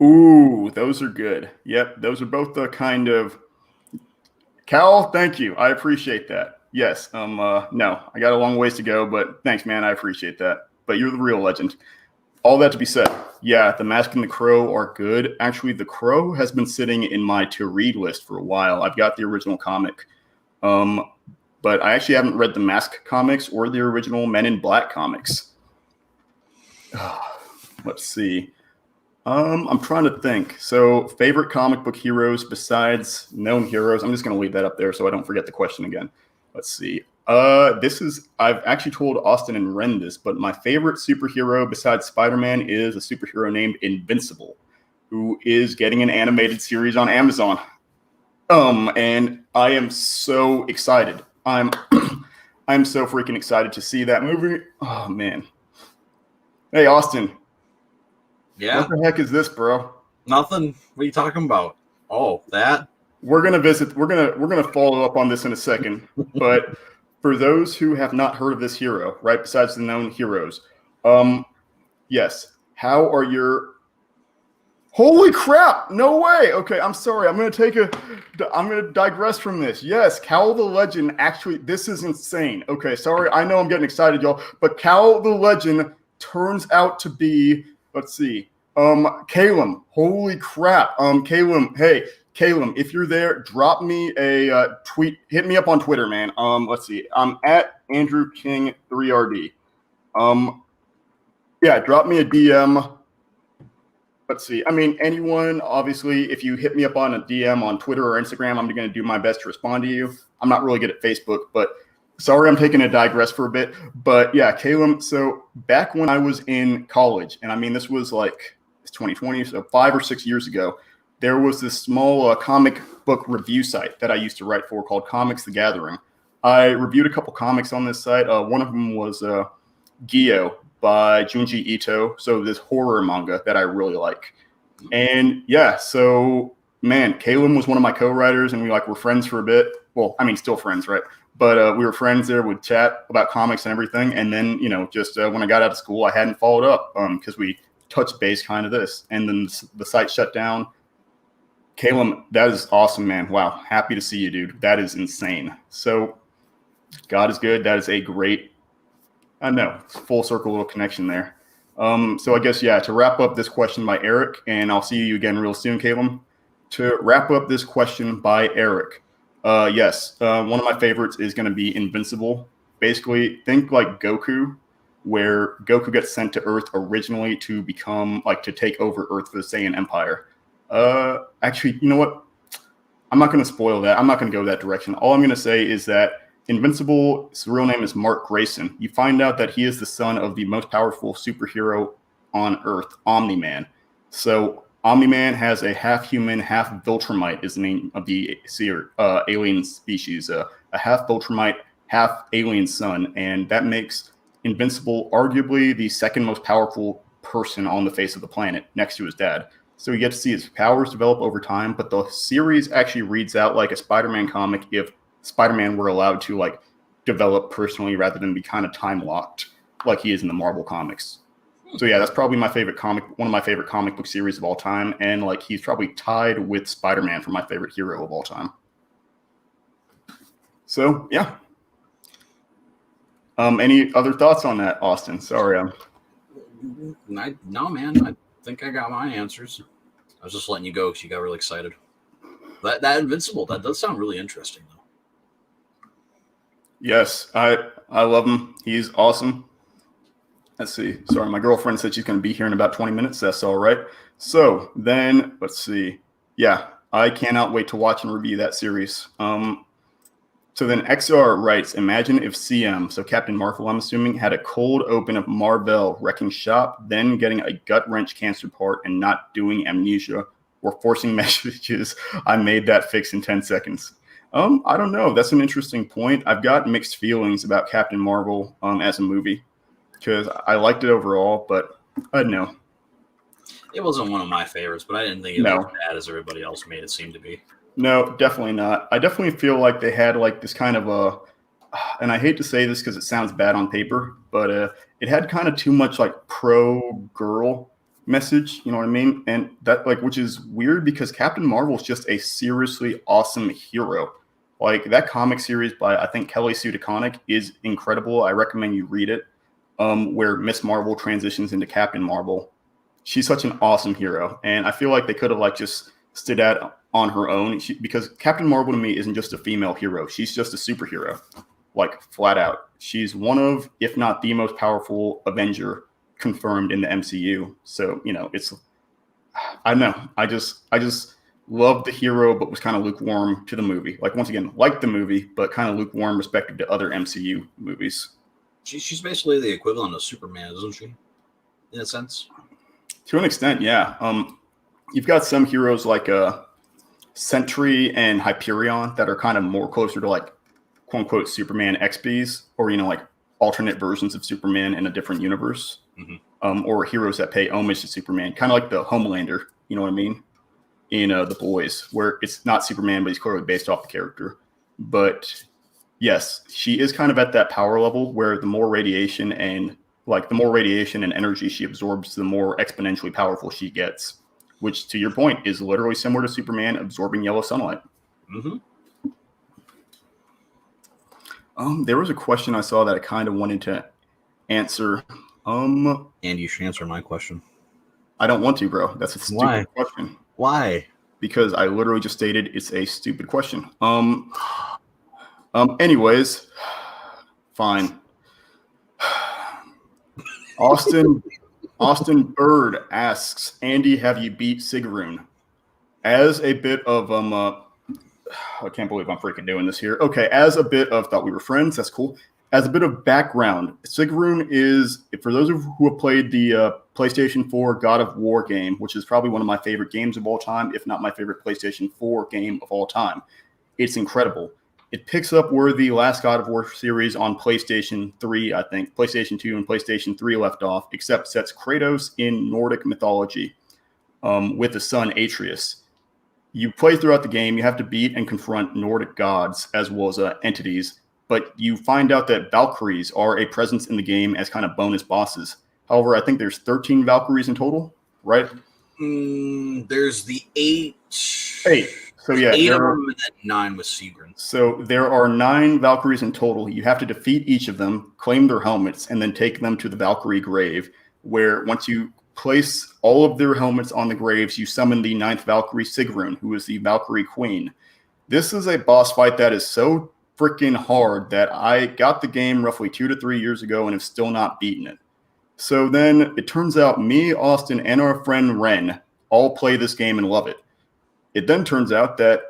Ooh, those are good. Yep, those are both the kind of... Cal, thank you. I appreciate that. Yes, no, I got a long ways to go, but thanks, man. I appreciate that. But you're the real legend. All that to be said, yeah, the Mask and the Crow are good. Actually, the Crow has been sitting in my to-read list for a while. I've got the original comic. But I actually haven't read the Mask comics or the original Men in Black comics. Let's see. I'm trying to think. So, favorite comic book heroes besides known heroes. I'm just going to leave that up there so I don't forget the question again. Let's see. I've actually told Austin and Ren this, but my favorite superhero besides Spider-Man is a superhero named Invincible, who is getting an animated series on Amazon. And I am so excited. I'm so freaking excited to see that movie. Oh man. Hey Austin. Yeah. What the heck is this, bro? Nothing. What are you talking about? Oh, that? We're gonna follow up on this in a second. But for those who have not heard of this hero, right, besides the known heroes, yes. How are your... Holy crap! No way. Okay, I'm sorry. I'm gonna digress from this. Yes, Cal the Legend. Actually, this is insane. Okay, sorry. I know I'm getting excited, y'all, but Cal the Legend turns out to be, let's see, Calum. Holy crap. Calum. Hey, Calum, if you're there, drop me a tweet. Hit me up on Twitter, man. Let's see. I'm at Andrew King 3RD. Yeah, drop me a DM. Let's see. I mean, anyone, obviously, if you hit me up on a DM on Twitter or Instagram, I'm going to do my best to respond to you. I'm not really good at Facebook, but sorry, I'm taking a digress for a bit. But yeah, Calum, so back when I was in college, and I mean, this was like, it's 2020, so 5 or 6 years ago, there was this small comic book review site that I used to write for called Comics The Gathering. I reviewed a couple comics on this site. One of them was Gyo by Junji Ito, so this horror manga that I really like. And yeah, so man, Calum was one of my co-writers, and we were friends for a bit. Well, I mean, still friends, right? But we were friends there, would chat about comics and everything. And then, just when I got out of school, I hadn't followed up because we touched base kind of this, and then the site shut down. Calum, that is awesome, man. Wow, happy to see you, dude. That is insane. So God is good. That is a great, I know, full circle little connection there. So I guess, yeah, to wrap up this question by Eric, and I'll see you again real soon, Caleb. To wrap up this question by Eric, yes, one of my favorites is going to be Invincible. Basically, think like Goku, where Goku gets sent to Earth originally to become, to take over Earth for the Saiyan Empire. Actually, you know what? I'm not going to spoil that. I'm not going to go that direction. All I'm going to say is that Invincible's real name is Mark Grayson. You find out that he is the son of the most powerful superhero on Earth, Omni-Man. So Omni-Man has a half-human, half-Viltrumite is the name of the alien species. A half-Viltrumite, half-alien son. And that makes Invincible arguably the second most powerful person on the face of the planet, next to his dad. So you get to see his powers develop over time, but the series actually reads out like a Spider-Man comic if Spider-Man were allowed to develop personally rather than be kind of time locked like he is in the Marvel comics. So yeah, that's probably one of my favorite comic book series of all time, and he's probably tied with Spider-Man for my favorite hero of all time. So yeah. Any other thoughts on that, Austin? Sorry, No, man. I think I got my answers. I was just letting you go because you got really excited. That Invincible, that does sound really interesting, though. Yes, I love him. He's awesome. Let's see. Sorry, my girlfriend said she's going to be here in about 20 minutes. That's all right. So then, let's see. Yeah, I cannot wait to watch and review that series. So then XR writes, imagine if CM, so Captain Marvel, I'm assuming, had a cold open of Mar-Vell wrecking shop, then getting a gut-wrench cancer part and not doing amnesia or forcing messages. I made that fix in 10 seconds. I don't know. That's an interesting point. I've got mixed feelings about Captain Marvel as a movie because I liked it overall, but I don't know. It wasn't one of my favorites, but I didn't think it was as bad as everybody else made it seem to be. No, definitely not. I definitely feel like they had like this kind of and I hate to say this because it sounds bad on paper, but it had kind of too much like pro-girl message, you know what I mean? And that like, which is weird because Captain Marvel is just a seriously awesome hero. Like that comic series by, I think, Kelly Sue DeConnick is incredible. I recommend you read it, where Miss Marvel transitions into Captain Marvel. She's such an awesome hero. And I feel like they could have like just stood out on her own because Captain Marvel to me isn't just a female hero. She's just a superhero, like flat out. She's one of, if not the most powerful Avenger confirmed in the MCU. So, you know, it's, I don't know. I just loved the hero, but was kind of lukewarm to the movie. Like, once again, liked the movie, but kind of lukewarm respective to other MCU movies. She's basically the equivalent of Superman, isn't she? In a sense. To an extent, yeah. You've got some heroes like Sentry and Hyperion that are kind of more closer to like quote unquote Superman XBs, or you know, like alternate versions of Superman in a different universe, or heroes that pay homage to Superman, kind of like the Homelander, you know what I mean, in The Boys, where it's not Superman, but he's clearly based off the character. But yes, she is kind of at that power level where the more radiation and energy she absorbs, the more exponentially powerful she gets. Which, to your point, is literally similar to Superman absorbing yellow sunlight. There was a question I saw that I kind of wanted to answer. And you should answer my question. I don't want to, bro. That's a stupid question. Why? Because I literally just stated it's a stupid question. Anyways, fine. Austin Bird asks, Andy, have you beat Sigrun? As a bit of I can't believe I'm freaking doing this here. Okay, as a bit of, thought we were friends, that's cool. As a bit of background, Sigrun is, for those of who have played the PlayStation 4 God of War game, which is probably one of my favorite games of all time, if not my favorite PlayStation 4 game of all time. It's incredible. It picks up where the last God of War series on PlayStation 3, I think, PlayStation 2 and PlayStation 3 left off, except sets Kratos in Nordic mythology with the son Atreus. You play throughout the game, you have to beat and confront Nordic gods as well as entities, but you find out that Valkyries are a presence in the game as kind of bonus bosses. However, I think there's 13 Valkyries in total, right? There's the 8. So yeah, 8 of them and then 9 with Sigrun. So there are 9 Valkyries in total. You have to defeat each of them, claim their helmets, and then take them to the Valkyrie grave, where once you place all of their helmets on the graves, you summon the 9th Valkyrie, Sigrun, who is the Valkyrie Queen. This is a boss fight that is so freaking hard that I got the game roughly 2 to 3 years ago and have still not beaten it. So then it turns out me, Austin, and our friend Ren all play this game and love it. It then turns out that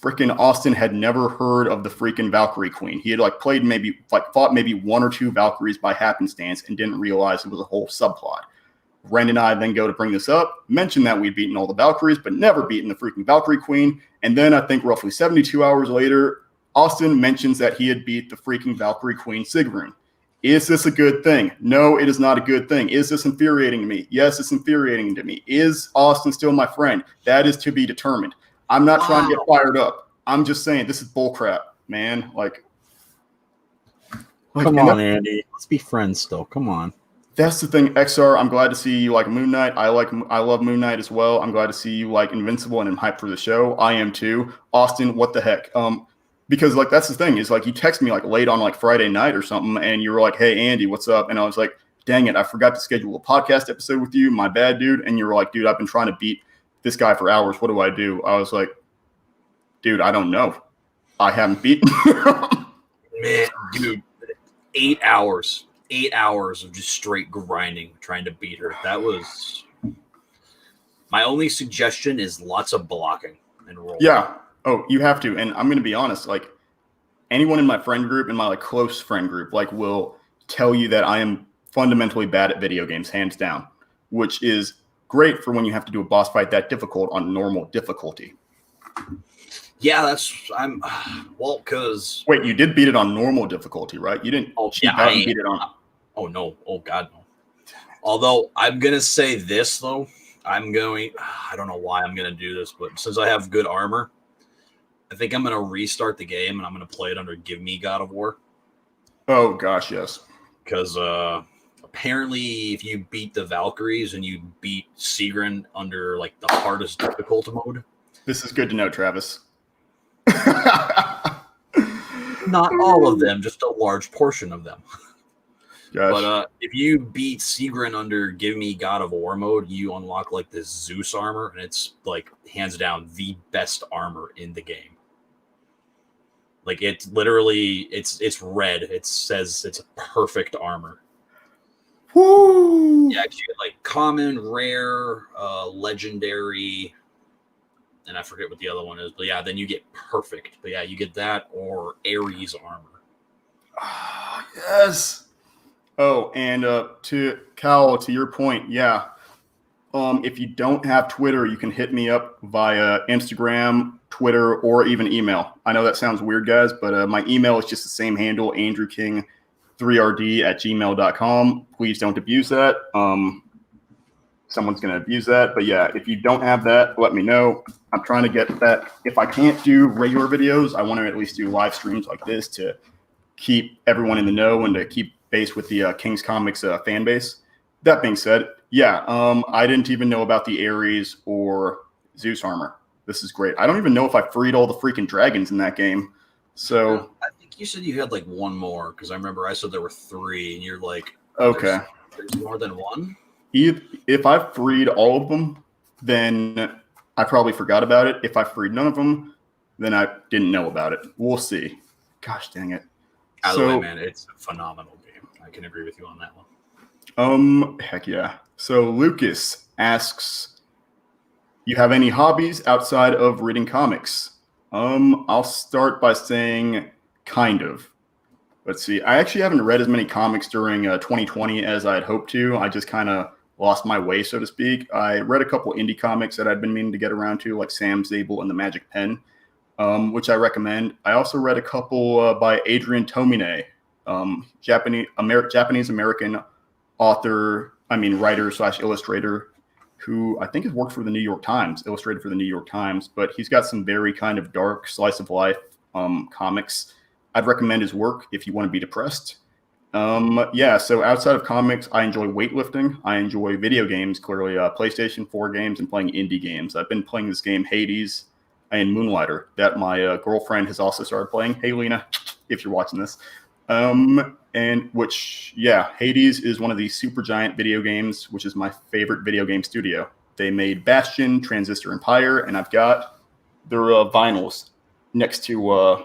freaking Austin had never heard of the freaking Valkyrie Queen. He had fought maybe 1 or 2 Valkyries by happenstance and didn't realize it was a whole subplot. Ren and I then go to bring this up, mention that we'd beaten all the Valkyries, but never beaten the freaking Valkyrie Queen. And then I think roughly 72 hours later, Austin mentions that he had beat the freaking Valkyrie Queen Sigrun. Is this a good thing? No, it is not a good thing. Is this infuriating to me? Yes, it's infuriating to me. Is Austin still my friend? That is to be determined. I'm not trying to get fired up. I'm just saying this is bullcrap, man. Come on, Andy. Let's be friends still. Come on. That's the thing, XR. I'm glad to see you like Moon Knight. I love Moon Knight as well. I'm glad to see you like Invincible and I'm hyped for the show. I am too. Austin, what the heck? Because that's the thing is you text me late on Friday night or something, and you were like, "Hey Andy, what's up?" And I was like, "Dang it, I forgot to schedule a podcast episode with you. My bad, dude." And you were like, "Dude, I've been trying to beat this guy for hours. What do I do?" I was like, "Dude, I don't know. I haven't beaten." Man, dude, 8 hours. 8 hours of just straight grinding, trying to beat her. That was my only suggestion is lots of blocking and roll. Yeah. Oh, you have to. And I'm going to be honest, like anyone in my friend group, in my like close friend group, like will tell you that I am fundamentally bad at video games, hands down, which is great for when you have to do a boss fight that difficult on normal difficulty. Yeah, because... Wait, you did beat it on normal difficulty, right? You didn't cheat out and beat it on... Oh, no. Oh, God, no. Although, I'm going to say this, though. I don't know why I'm going to do this, but since I have good armor, I think I'm going to restart the game, and I'm going to play it under Give Me God of War. Oh, gosh, yes. Because apparently, if you beat the Valkyries and you beat Sigrun under, like, the hardest difficult mode... This is good to know, Travis. Not all of them, just a large portion of them. Gosh. But if you beat Sigrun under Give Me God of War mode, you unlock like this Zeus armor, and it's like hands down the best armor in the game. Like it's literally it's red. It says it's a perfect armor. Woo! Yeah, you get like common, rare, legendary, and I forget what the other one is, but yeah, then you get perfect. But yeah, you get that or Ares armor. Oh, yes. Oh, and to Cal, to your point, yeah. If you don't have Twitter, you can hit me up via Instagram, Twitter, or even email. I know that sounds weird, guys, but my email is just the same handle, andrewking3rd@gmail.com. Please don't abuse that. Someone's going to abuse that. But yeah, if you don't have that, let me know. I'm trying to get that. If I can't do regular videos, I want to at least do live streams like this to keep everyone in the know and to keep base with the King's Comics fan base. That being said, yeah, I didn't even know about the Ares or Zeus armor. This is great. I don't even know if I freed all the freaking dragons in that game. So I think you said you had like one more because I remember I said there were 3, and you're like, okay, there's more than one. If I freed all of them, then I probably forgot about it. If I freed none of them, then I didn't know about it. We'll see. Gosh dang it. By the way, man, it's a phenomenal game. I can agree with you on that one. Heck yeah. So Lucas asks, you have any hobbies outside of reading comics? I'll start by saying kind of. Let's see. I actually haven't read as many comics during 2020 as I'd hoped to. I just kind of lost my way, so to speak. I read a couple indie comics that I'd been meaning to get around to, like Sam Zabel and the Magic Pen, which I recommend. I also read a couple by Adrian Tomine, Japanese-American writer/illustrator, who I think has worked for the New York Times, illustrated for the New York Times, but he's got some very kind of dark slice of life comics. I'd recommend his work if you want to be depressed. Yeah, so outside of comics, I enjoy weightlifting. I enjoy video games, clearly PlayStation 4 games and playing indie games. I've been playing this game, Hades, and Moonlighter, that my girlfriend has also started playing. Hey, Lena, if you're watching this. And which, yeah, Hades is one of these super giant video games, which is my favorite video game studio. They made Bastion, Transistor Empire, and I've got their vinyls next to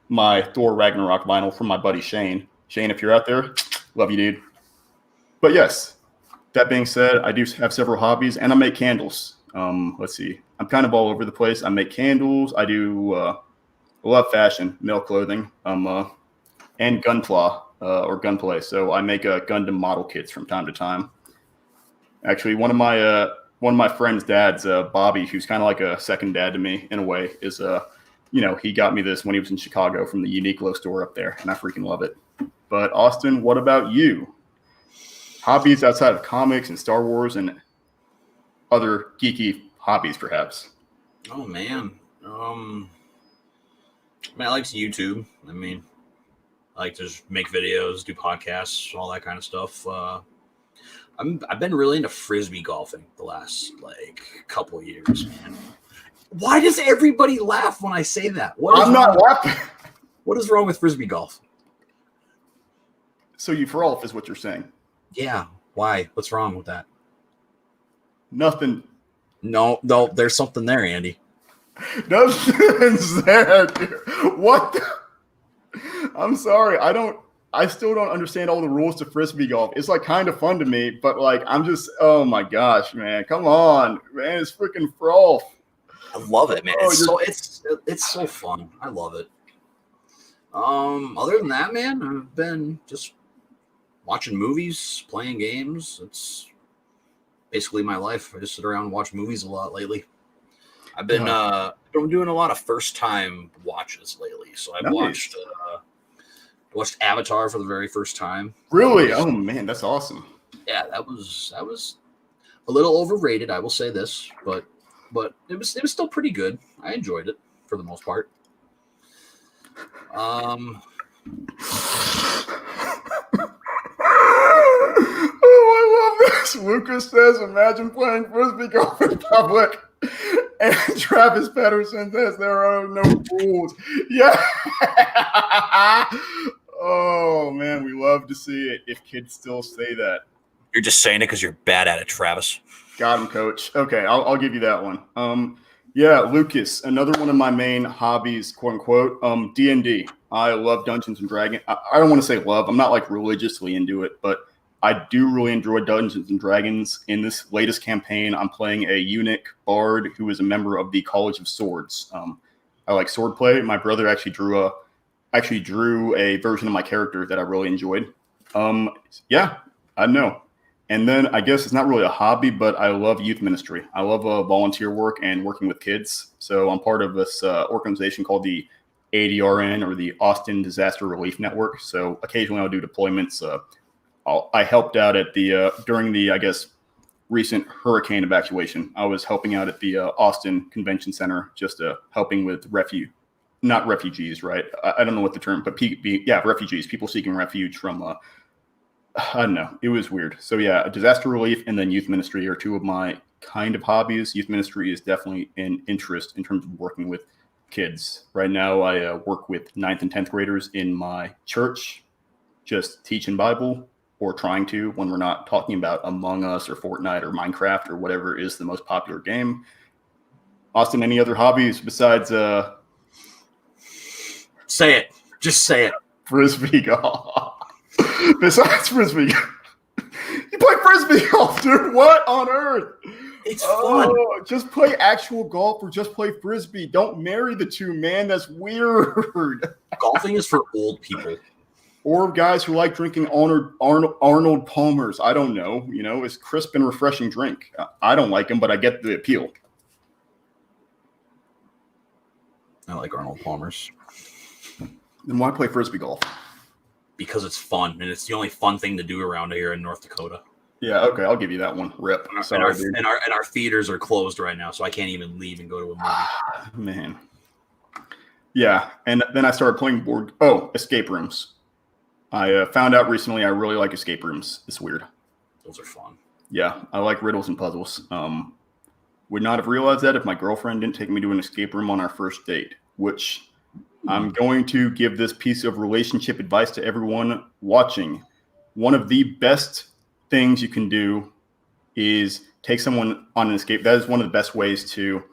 my Thor Ragnarok vinyl from my buddy Shane. Shane, if you're out there, love you, dude. But yes, that being said, I do have several hobbies, and I make candles. Let's see. I'm kind of all over the place. I make candles. I do love fashion, male clothing, and gunpla or gunplay. So I make Gundam model kits from time to time. Actually, one of my friend's dads, Bobby, who's kind of like a second dad to me in a way, is he got me this when he was in Chicago from the Uniqlo store up there, and I freaking love it. But Austin, what about you? Hobbies outside of comics and Star Wars and other geeky hobbies, perhaps? Oh man, I like YouTube. I like to just make videos, do podcasts, all that kind of stuff. I've been really into frisbee golfing the last couple of years, man. Why does everybody laugh when I say that? I'm not laughing. What is wrong with frisbee golf? So you frolf is what you're saying? Yeah. Why? What's wrong with that? Nothing. No, there's something there, Andy. Nothing's there, dude. What? I'm sorry. I don't I still don't understand all the rules to frisbee golf. It's like kind of fun to me, but like I'm just, oh my gosh, man, come on, man, it's freaking froth. I love it, man. Oh, It's so fun. I love it. Other than that, man, I've been just watching movies, playing games. It's basically my life. I just sit around and watch movies a lot lately. I've been doing a lot of first time watches lately. So I've nice. watched Avatar for the very first time. Really? Oh man, that's awesome. Yeah, that was a little overrated, I will say this, but it was still pretty good. I enjoyed it for the most part. Oh, I love this. Lucas says, imagine playing frisbee golf in public. And Travis Patterson says there are no rules. Yeah. Oh man, we love to see it if kids still say that. You're just saying it because you're bad at it, Travis. Got him, coach. Okay, I'll give you that one. Yeah, Lucas, another one of my main hobbies, quote unquote, D&D. I love Dungeons and Dragons. I don't want to say love. I'm not like religiously into it, but I do really enjoy Dungeons and Dragons. In this latest campaign, I'm playing a eunuch bard who is a member of the College of Swords. I like swordplay. My brother actually drew a version of my character that I really enjoyed. Yeah, I know. And then I guess it's not really a hobby, but I love youth ministry. I love volunteer work and working with kids. So I'm part of this organization called the ADRN, or the Austin Disaster Relief Network. So occasionally I'll do deployments. I helped out at during the, I guess, recent hurricane evacuation. I was helping out at the Austin Convention Center, just helping with not refugees, right? I don't know what the term, but refugees, people seeking refuge from I don't know. It was weird. So yeah, disaster relief and then youth ministry are two of my kind of hobbies. Youth ministry is definitely an interest in terms of working with kids. Right now, I work with 9th and 10th graders in my church, just teaching Bible, or trying to, when we're not talking about Among Us or Fortnite or Minecraft or whatever is the most popular game. Austin, any other hobbies besides Say it. Just say it. frisbee golf? Besides frisbee, you play frisbee golf, dude. What on earth? It's fun. Just play actual golf or just play frisbee. Don't marry the two, man. That's weird. Golfing is for old people. Or guys who like drinking Arnold Palmers. I don't know. You know, it's crisp and refreshing drink. I don't like them, but I get the appeal. I like Arnold Palmers. Then why play frisbee golf? Because it's fun, and it's the only fun thing to do around here in North Dakota. Yeah, okay, I'll give you that one. Rip. Sorry, and our theaters are closed right now, so I can't even leave and go to a movie. Man. Yeah, and then I started playing escape rooms. I found out recently I really like escape rooms. It's weird. Those are fun. Yeah, I like riddles and puzzles. Would not have realized that if my girlfriend didn't take me to an escape room on our first date, which I'm going to give this piece of relationship advice to everyone watching. One of the best things you can do is take someone on an escape. That is one of the best ways to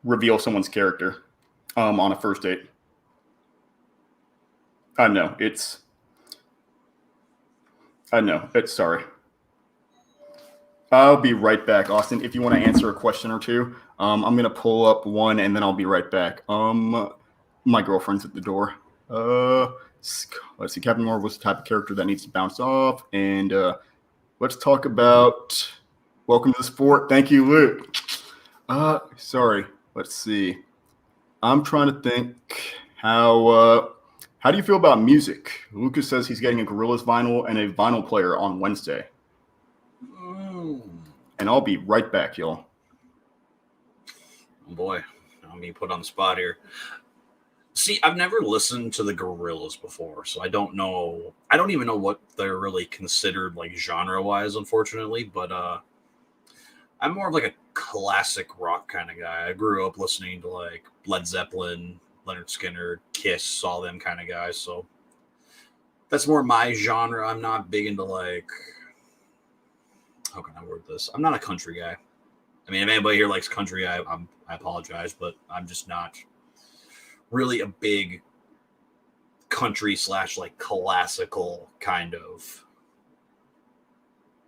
reveal someone's character on a first date. Sorry. I'll be right back, Austin. If you want to answer a question or two, I'm going to pull up one and then I'll be right back. My girlfriend's at the door. Let's see. Captain Marvel was the type of character that needs to bounce off. And let's talk about welcome to the sport. Thank you, Luke. Sorry. Let's see. I'm trying to think how do you feel about music? Lucas says he's getting a Gorillaz vinyl and a vinyl player on Wednesday. And I'll be right back, y'all. Oh boy, I'm being put on the spot here. See, I've never listened to the Gorillaz before, so I don't know. I don't even know what they're really considered, like, genre-wise, unfortunately. But I'm more of like a classic rock kind of guy. I grew up listening to like Led Zeppelin, Leonard Skinner, Kiss, all them kind of guys. So that's more my genre. I'm not big into like, how can I word this? I'm not a country guy. I mean, if anybody here likes country, I apologize, but I'm just not really a big country / like classical kind of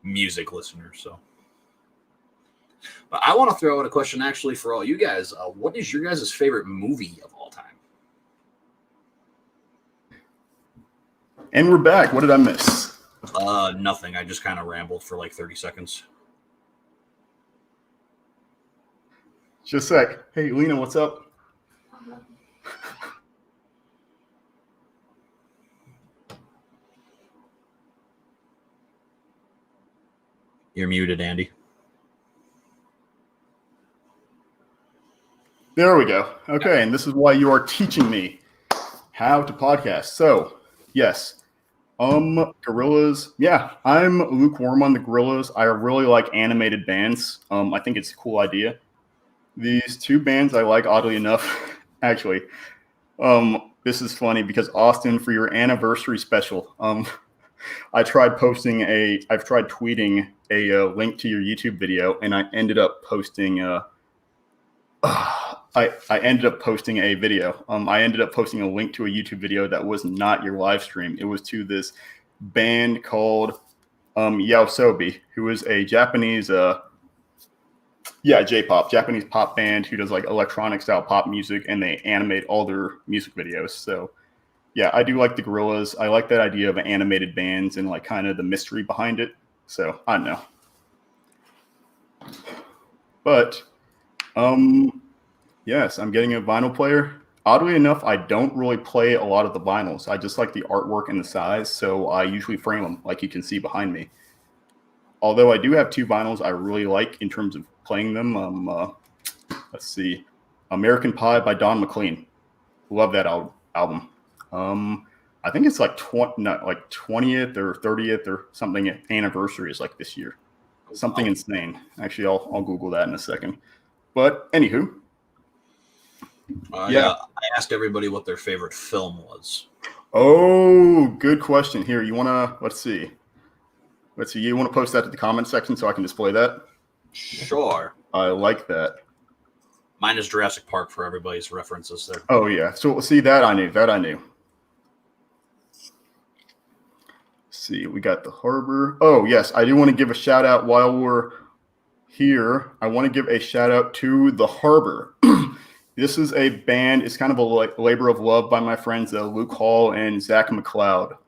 music listener. So, but I want to throw out a question actually for all you guys. What is your guys' favorite movie of all time? And we're back. What did I miss? Nothing. I just kind of rambled for like 30 seconds. Just a sec. Hey, Lena, what's up? You're muted, Andy. There we go. Okay, and this is why you are teaching me how to podcast. So, yes, Gorillaz. Yeah, I'm lukewarm on the Gorillaz. I really like animated bands. I think it's a cool idea. These two bands I like, oddly enough, actually. This is funny because Austin, for your anniversary special, I've tried tweeting a link to your YouTube video, and I ended up posting. I ended up posting a video. I ended up posting a link to a YouTube video that was not your live stream. It was to this band called Yaosobi, who is a Japanese, J-pop, Japanese pop band who does like electronic style pop music, and they animate all their music videos. So, yeah, I do like the Gorillaz. I like that idea of animated bands and like kind of the mystery behind it. So I don't know, but yes, I'm getting a vinyl player. Oddly enough, I don't really play a lot of the vinyls. I just like the artwork and the size, so I usually frame them, like you can see behind me. Although I do have two vinyls I really like in terms of playing them. Let's see, American Pie by Don McLean. Love that album. I think it's like 20th or 30th or something anniversary is like this year. Something insane. Actually, I'll Google that in a second. But anywho. Yeah, I asked everybody what their favorite film was. Oh, good question. Here, you want to, let's see. You want to post that to the comment section so I can display that? Sure. I like that. Mine is Jurassic Park for everybody's references there. Oh, yeah. So, see, that I knew. See, we got the harbor. Oh, yes. I do want to give a shout out while we're here. I want to give a shout out to the harbor. This is a band. It's kind of a labor of love by my friends Luke Hall and Zach McLeod.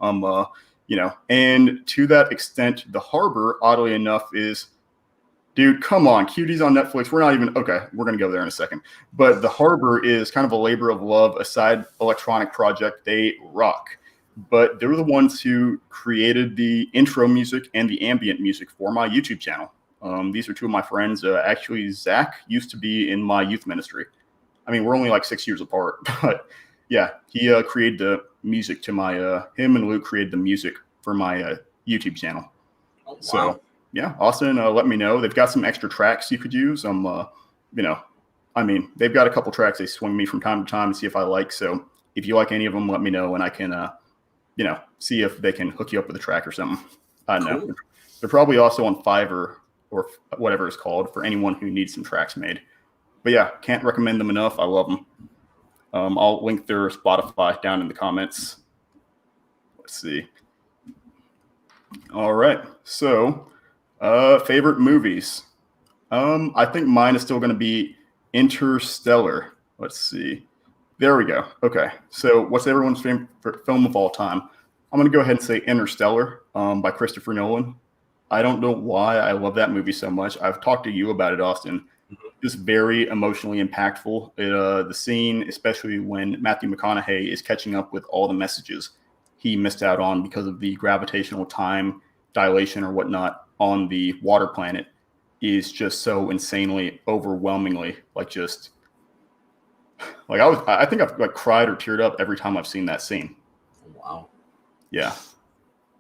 And to that extent, the harbor, oddly enough, is, dude, come on, Cuties on Netflix. We're not even okay. We're gonna go there in a second. But the harbor is kind of a labor of love, a side electronic project. They rock. But they're the ones who created the intro music and the ambient music for my YouTube channel. These are two of my friends. Actually, Zach used to be in my youth ministry. I mean, we're only like 6 years apart, but yeah, he created the music to my, him and Luke created the music for my YouTube channel. Oh, wow. So yeah, Austin, let me know. They've got some extra tracks you could use. They've got a couple tracks they swing me from time to time to see if I like. So if you like any of them, let me know, and I can, see if they can hook you up with a track or something. I don't know. They're probably also on Fiverr or whatever it's called for anyone who needs some tracks made. But yeah, can't recommend them enough. I love them. I'll link their Spotify down in the comments. Let's see. All right. So, favorite movies. I think mine is still going to be Interstellar. Let's see. There we go. Okay. So, what's everyone's favorite film of all time? I'm going to go ahead and say Interstellar by Christopher Nolan. I don't know why I love that movie so much. I've talked to you about it, Austin. Just very emotionally impactful. The scene, especially when Matthew McConaughey is catching up with all the messages he missed out on because of the gravitational time dilation or whatnot on the water planet, is just so insanely, overwhelmingly I think I've like cried or teared up every time I've seen that scene. Wow. Yeah.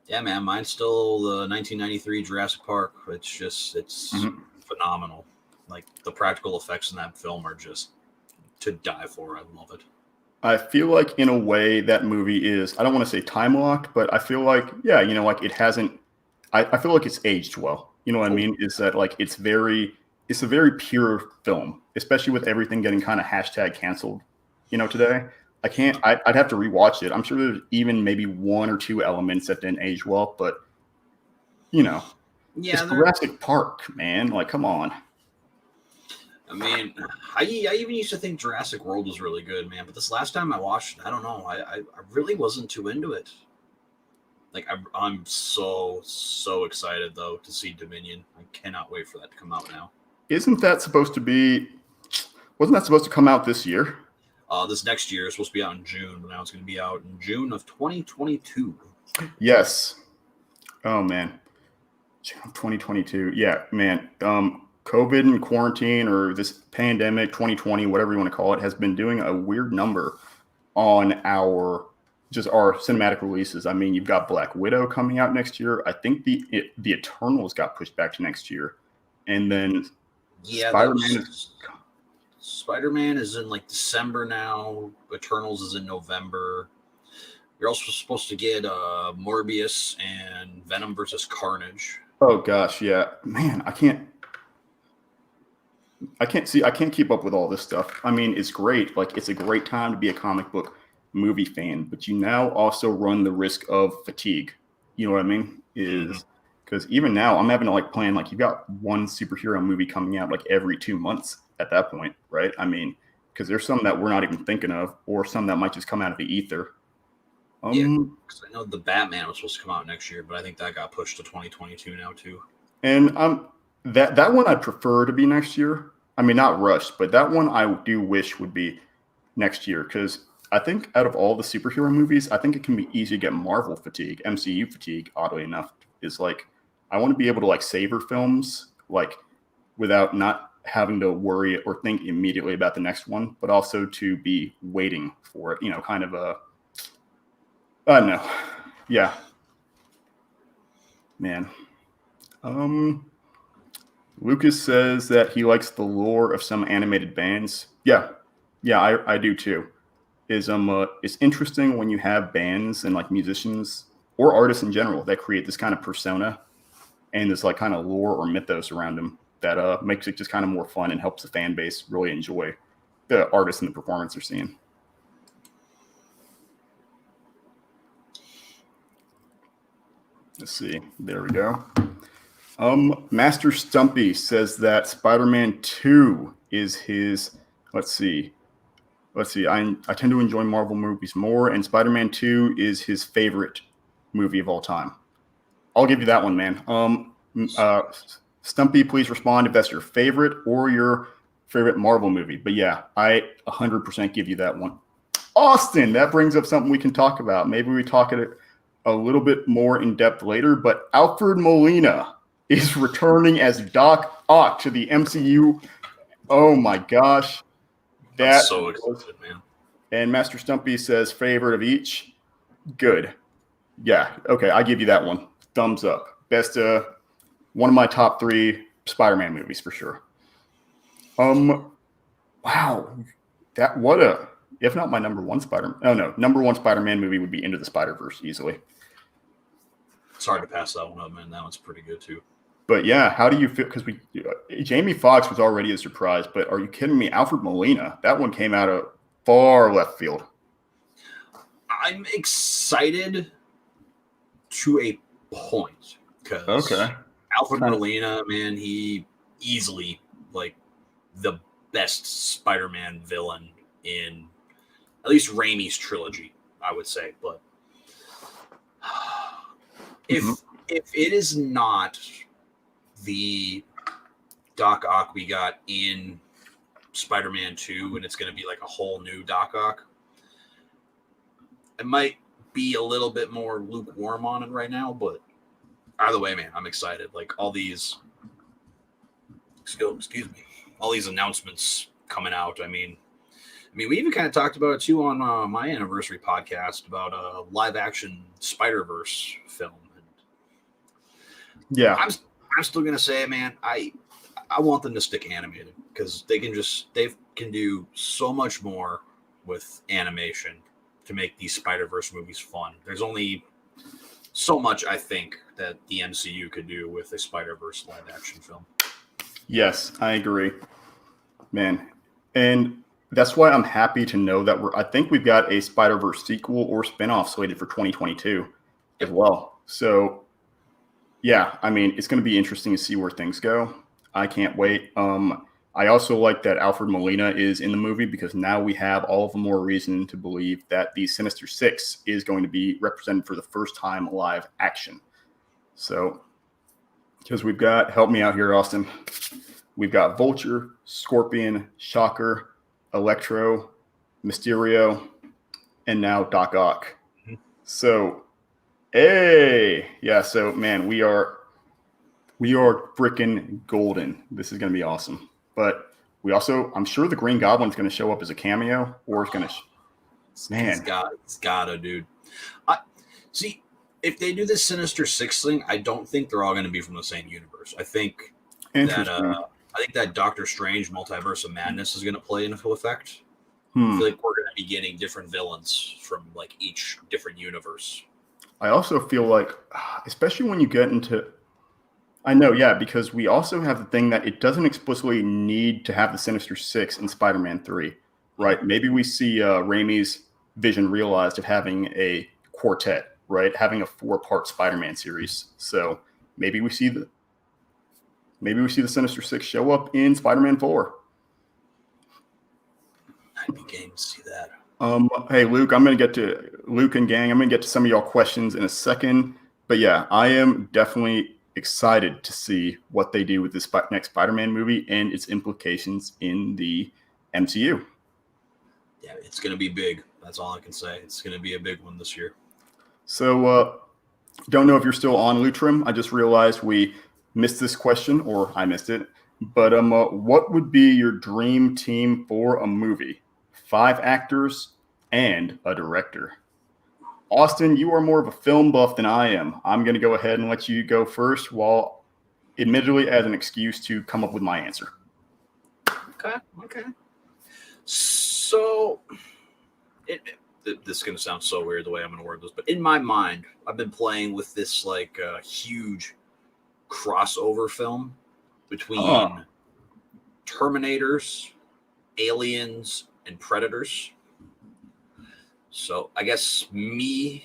Yeah, man. Mine's still the 1993 Jurassic Park. It's phenomenal. Like the practical effects in that film are just to die for. I love it. I feel like in a way that movie is, I don't want to say time locked, but I feel like, it hasn't, I feel like it's aged well. You know what I mean? Is that like, it's a very pure film, especially with everything getting kind of hashtag canceled, today. I can't. I'd have to rewatch it. I'm sure there's even maybe one or two elements that didn't age well, but Yeah, it's Jurassic Park, man. Like, come on. I mean, I even used to think Jurassic World was really good, man. But this last time I watched it, I don't know. I really wasn't too into it. Like, I'm so excited, though, to see Dominion. I cannot wait for that to come out now. Wasn't that supposed to come out this year? This next year is supposed to be out in June, but now it's going to be out in June of 2022. Yes. Oh, man. June of 2022. Yeah, man. COVID and quarantine, or this pandemic, 2020, whatever you want to call it, has been doing a weird number on our cinematic releases. I mean, you've got Black Widow coming out next year. I think the Eternals got pushed back to next year, and then Spider-Man is in like December now. Eternals is in November. You're also supposed to get Morbius and Venom versus Carnage. Oh gosh, yeah, man, I can't keep up with all this stuff. I mean, it's great. Like, it's a great time to be a comic book movie fan, but you now also run the risk of fatigue. You know what I mean? Because even now I'm having to like plan, like, you've got one superhero movie coming out like every 2 months at that point, right? I mean, because there's some that we're not even thinking of, or some that might just come out of the ether. Yeah, because I know the Batman was supposed to come out next year, but I think that got pushed to 2022 now too. And that one I'd prefer to be next year. I mean, not rushed, but that one I do wish would be next year, because I think out of all the superhero movies, I think it can be easy to get Marvel fatigue, MCU fatigue, oddly enough. Is like, I want to be able to like savor films like without not having to worry or think immediately about the next one, but also to be waiting for it, kind of a, no. Yeah. Man. Lucas says that he likes the lore of some animated bands. Yeah, I do too. It's interesting when you have bands and like musicians or artists in general that create this kind of persona and this like kind of lore or mythos around them that makes it just kind of more fun and helps the fan base really enjoy the artist and the performance they're seeing. Let's see. There we go. Master Stumpy says that Spider-Man 2 is his. Let's see. I tend to enjoy Marvel movies more, and Spider-Man 2 is his favorite movie of all time. I'll give you that one, man. Stumpy, please respond if that's your favorite or your favorite Marvel movie. But yeah, I 100% give you that one. Austin, that brings up something we can talk about. Maybe we talk it a little bit more in depth later, but Alfred Molina is returning as Doc Ock to the MCU. Oh my gosh. That's so excited, man. And Master Stumpy says favorite of each. Good. Yeah. Okay. I give you that one. Thumbs up. Best, one of my top 3 Spider-Man movies for sure. Wow. If not my number one number one Spider-Man movie would be Into the Spider-Verse easily. It's hard to pass that one up, man. That one's pretty good too. But yeah, how do you feel? Because Jamie Foxx was already a surprise, but are you kidding me? Alfred Molina, that one came out of far left field. I'm excited to a point because Alfred Molina, man, he easily like the best Spider-Man villain in at least Raimi's trilogy, I would say. But if it is not the Doc Ock we got in Spider-Man 2, and it's going to be like a whole new Doc Ock, I might be a little bit more lukewarm on it right now, but either way, man, I'm excited. Like all these, excuse me, all these announcements coming out. I mean, we even kind of talked about it too on my anniversary podcast about a live action Spider-Verse film. And yeah, I'm still gonna say, man, I want them to stick animated because they can do so much more with animation to make these Spider-Verse movies fun. There's only so much I think that the MCU could do with a Spider-Verse live action film. Yes, I agree, man. And that's why I'm happy to know that I think we've got a Spider-Verse sequel or spinoff slated for 2022 as well. So yeah, I mean, it's going to be interesting to see where things go. I can't wait. I also like that Alfred Molina is in the movie because now we have all the more reason to believe that the Sinister Six is going to be represented for the first time live action. So, because we've got, help me out here, Austin. We've got Vulture, Scorpion, Shocker, Electro, Mysterio, and now Doc Ock. Mm-hmm. So, hey, yeah. So, man, we are freaking golden. This is going to be awesome. But we also, I'm sure the Green Goblin's going to show up as a cameo, or it's going to. Man, it's gotta, dude. See, if they do this Sinister Six thing, I don't think they're all going to be from the same universe. I think that Doctor Strange Multiverse of Madness is going to play into full effect. I feel like we're going to be getting different villains from like each different universe. I also feel like, especially when you get into, I know, yeah, because we also have the thing that it doesn't explicitly need to have the Sinister Six in Spider-Man 3, right? Maybe we see Raimi's vision realized of having a quartet, right? Having a 4-part Spider-Man series. So maybe we see the Sinister Six show up in Spider-Man 4. I'd be game to see that. Hey, Luke, I'm going to get to Luke and gang. I'm going to get to some of y'all questions in a second. But yeah, I am definitely excited to see what they do with this next Spider-Man movie and its implications in the MCU. Yeah, it's going to be big. That's all I can say. It's going to be a big one this year. So, don't know if you're still on, Leutrim. I just realized we missed this question, or I missed it. But what would be your dream team for a movie? 5 actors and a director. Austin, you are more of a film buff than I am. I'm going to go ahead and let you go first, while admittedly as an excuse to come up with my answer. Okay. So, this is going to sound so weird the way I'm going to word this, but in my mind, I've been playing with this like huge crossover film between Terminators, Aliens, and Predators. So I guess I'd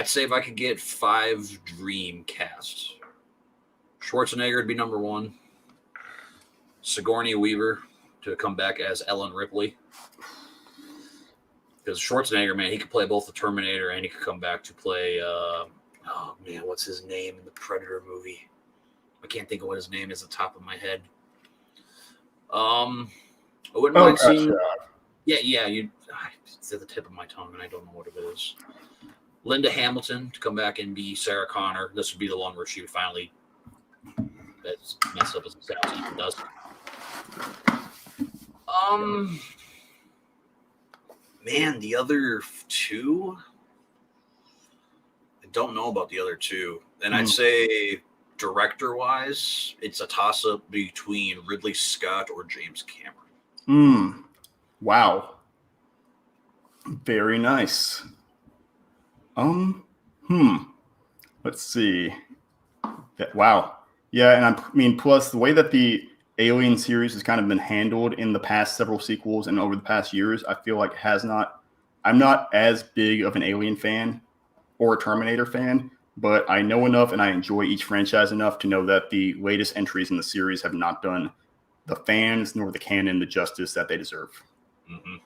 say if I could get 5 dream casts, Schwarzenegger would be number 1. Sigourney Weaver to come back as Ellen Ripley. Because Schwarzenegger, man, he could play both the Terminator and he could come back to play, what's his name in the Predator movie? I can't think of what his name is at the top of my head. I wouldn't mind seeing. Yeah, it's at the tip of my tongue, and I don't know what it is. Linda Hamilton to come back and be Sarah Connor. This would be the one where she would finally mess up as it sounds even does. Man, the other 2, I don't know about the other 2. And I'd say director-wise, it's a toss-up between Ridley Scott or James Cameron. Wow. Very nice. Let's see. Wow. Yeah, and I mean, plus the way that the Alien series has kind of been handled in the past several sequels and over the past years, I feel like I'm not as big of an Alien fan or a Terminator fan, but I know enough and I enjoy each franchise enough to know that the latest entries in the series have not done the fans nor the canon the justice that they deserve. Mm-hmm.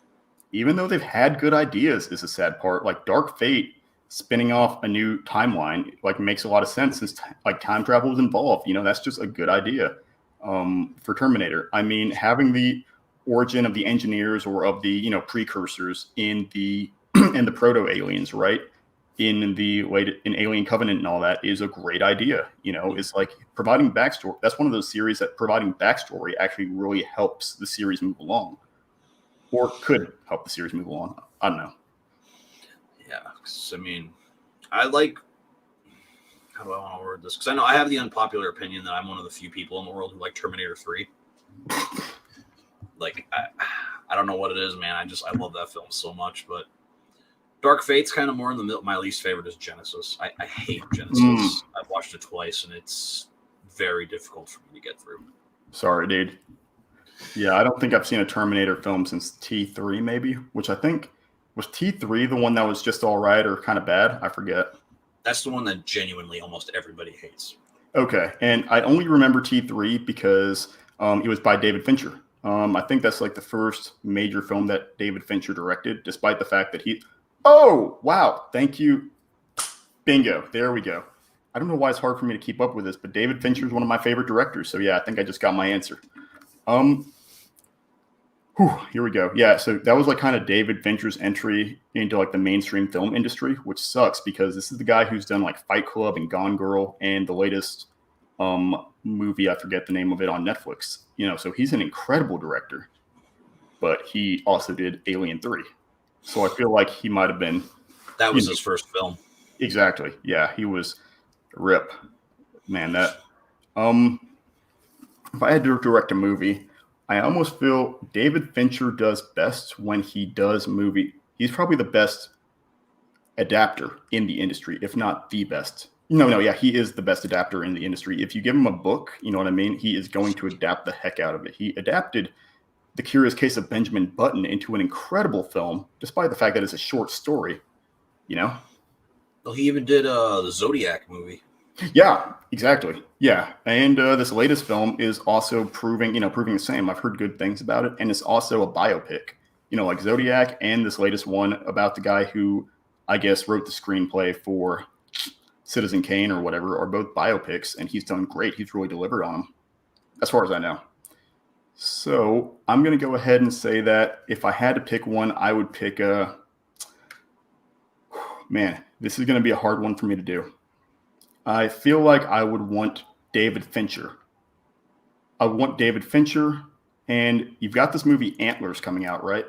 Even though they've had good ideas, is the sad part. Like Dark Fate spinning off a new timeline, like makes a lot of sense since like time travel is involved. You know, that's just a good idea for Terminator. I mean, having the origin of the engineers or of the precursors in the in the proto aliens, right? In Alien Covenant and all that is a great idea. It's like providing backstory. That's one of those series that providing backstory actually really helps the series move along. Or could help the series move along. I don't know. Yeah, I mean, I like. How do I want to word this? Because I know I have the unpopular opinion that I'm one of the few people in the world who like Terminator 3. Like, I don't know what it is, man. I love that film so much. But Dark Fate's kind of more in the middle. My least favorite is Genesis. I hate Genesis. I've watched it twice, and it's very difficult for me to get through. Sorry, dude. Yeah, I don't think I've seen a Terminator film since T3, maybe, which I think was T3 the one that was just all right or kind of bad. I forget. That's the one that genuinely almost everybody hates. Okay, and I only remember T3 because it was by David Fincher. I think that's like the first major film that David Fincher directed, despite the fact that he. Oh, wow! Thank you. Bingo. There we go. I don't know why it's hard for me to keep up with this, but David Fincher is one of my favorite directors. So yeah, I think I just got my answer. Here we go. Yeah, so that was like kind of David Fincher's entry into like the mainstream film industry, which sucks because this is the guy who's done like Fight Club and Gone Girl and the latest movie, I forget the name of it, on Netflix. So he's an incredible director, but he also did Alien 3. So I feel like he might have been. That was his first film. Exactly. Yeah, he was rip. Man, that if I had to direct a movie, I almost feel David Fincher does best when he does movie. He's probably the best adapter in the industry, if not the best. No, yeah, he is the best adapter in the industry. If you give him a book, you know what I mean? He is going to adapt the heck out of it. He adapted The Curious Case of Benjamin Button into an incredible film, despite the fact that it's a short story, Well, he even did the Zodiac movie. Yeah, exactly. Yeah, and this latest film is also proving the same. I've heard good things about it, and it's also a biopic. Like Zodiac and this latest one about the guy who I guess wrote the screenplay for Citizen Kane or whatever are both biopics, and he's done great. He's really delivered on them, as far as I know. So I'm going to go ahead and say that if I had to pick one, I would pick man, this is going to be a hard one for me to do. I feel like I would want David Fincher. I want David Fincher, and you've got this movie Antlers coming out, right?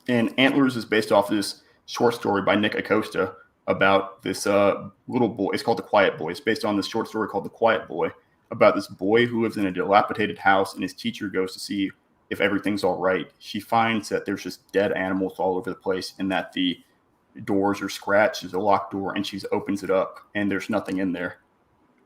And Antlers is based off this short story by Nick Acosta about this little boy. It's called The Quiet Boy. It's based on this short story called The Quiet Boy about this boy who lives in a dilapidated house, and his teacher goes to see if everything's all right. She finds that there's just dead animals all over the place, and that the doors are scratched. There's a locked door, and she opens it up, and there's nothing in there.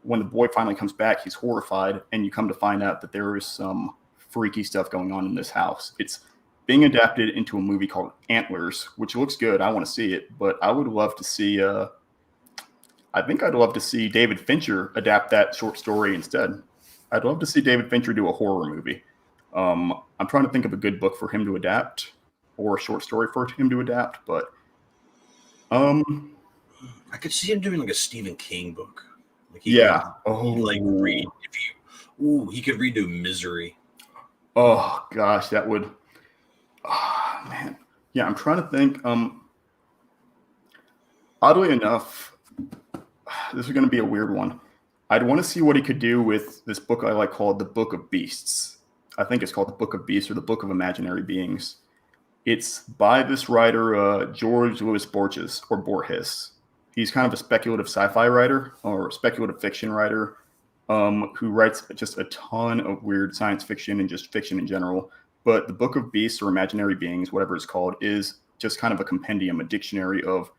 When the boy finally comes back, he's horrified, and you come to find out that there is some freaky stuff going on in this house. It's being adapted into a movie called Antlers, which looks good. I want to see it, but I would love to see. I think I'd love to see David Fincher adapt that short story instead. I'd love to see David Fincher do a horror movie. I'm trying to think of a good book for him to adapt or a short story for him to adapt, but I could see him doing like a Stephen King book. Like he read. He could redo Misery. Oh gosh, that would. Oh, man, yeah. I'm trying to think. Oddly enough, this is going to be a weird one. I'd want to see what he could do with this book I like called The Book of Beasts. I think it's called The Book of Beasts or The Book of Imaginary Beings. It's by this writer, George Louis Borges, or Borges. He's kind of a speculative sci-fi writer or speculative fiction writer who writes just a ton of weird science fiction and just fiction in general. But The Book of Beasts or Imaginary Beings, whatever it's called, is just kind of a compendium, a dictionary of,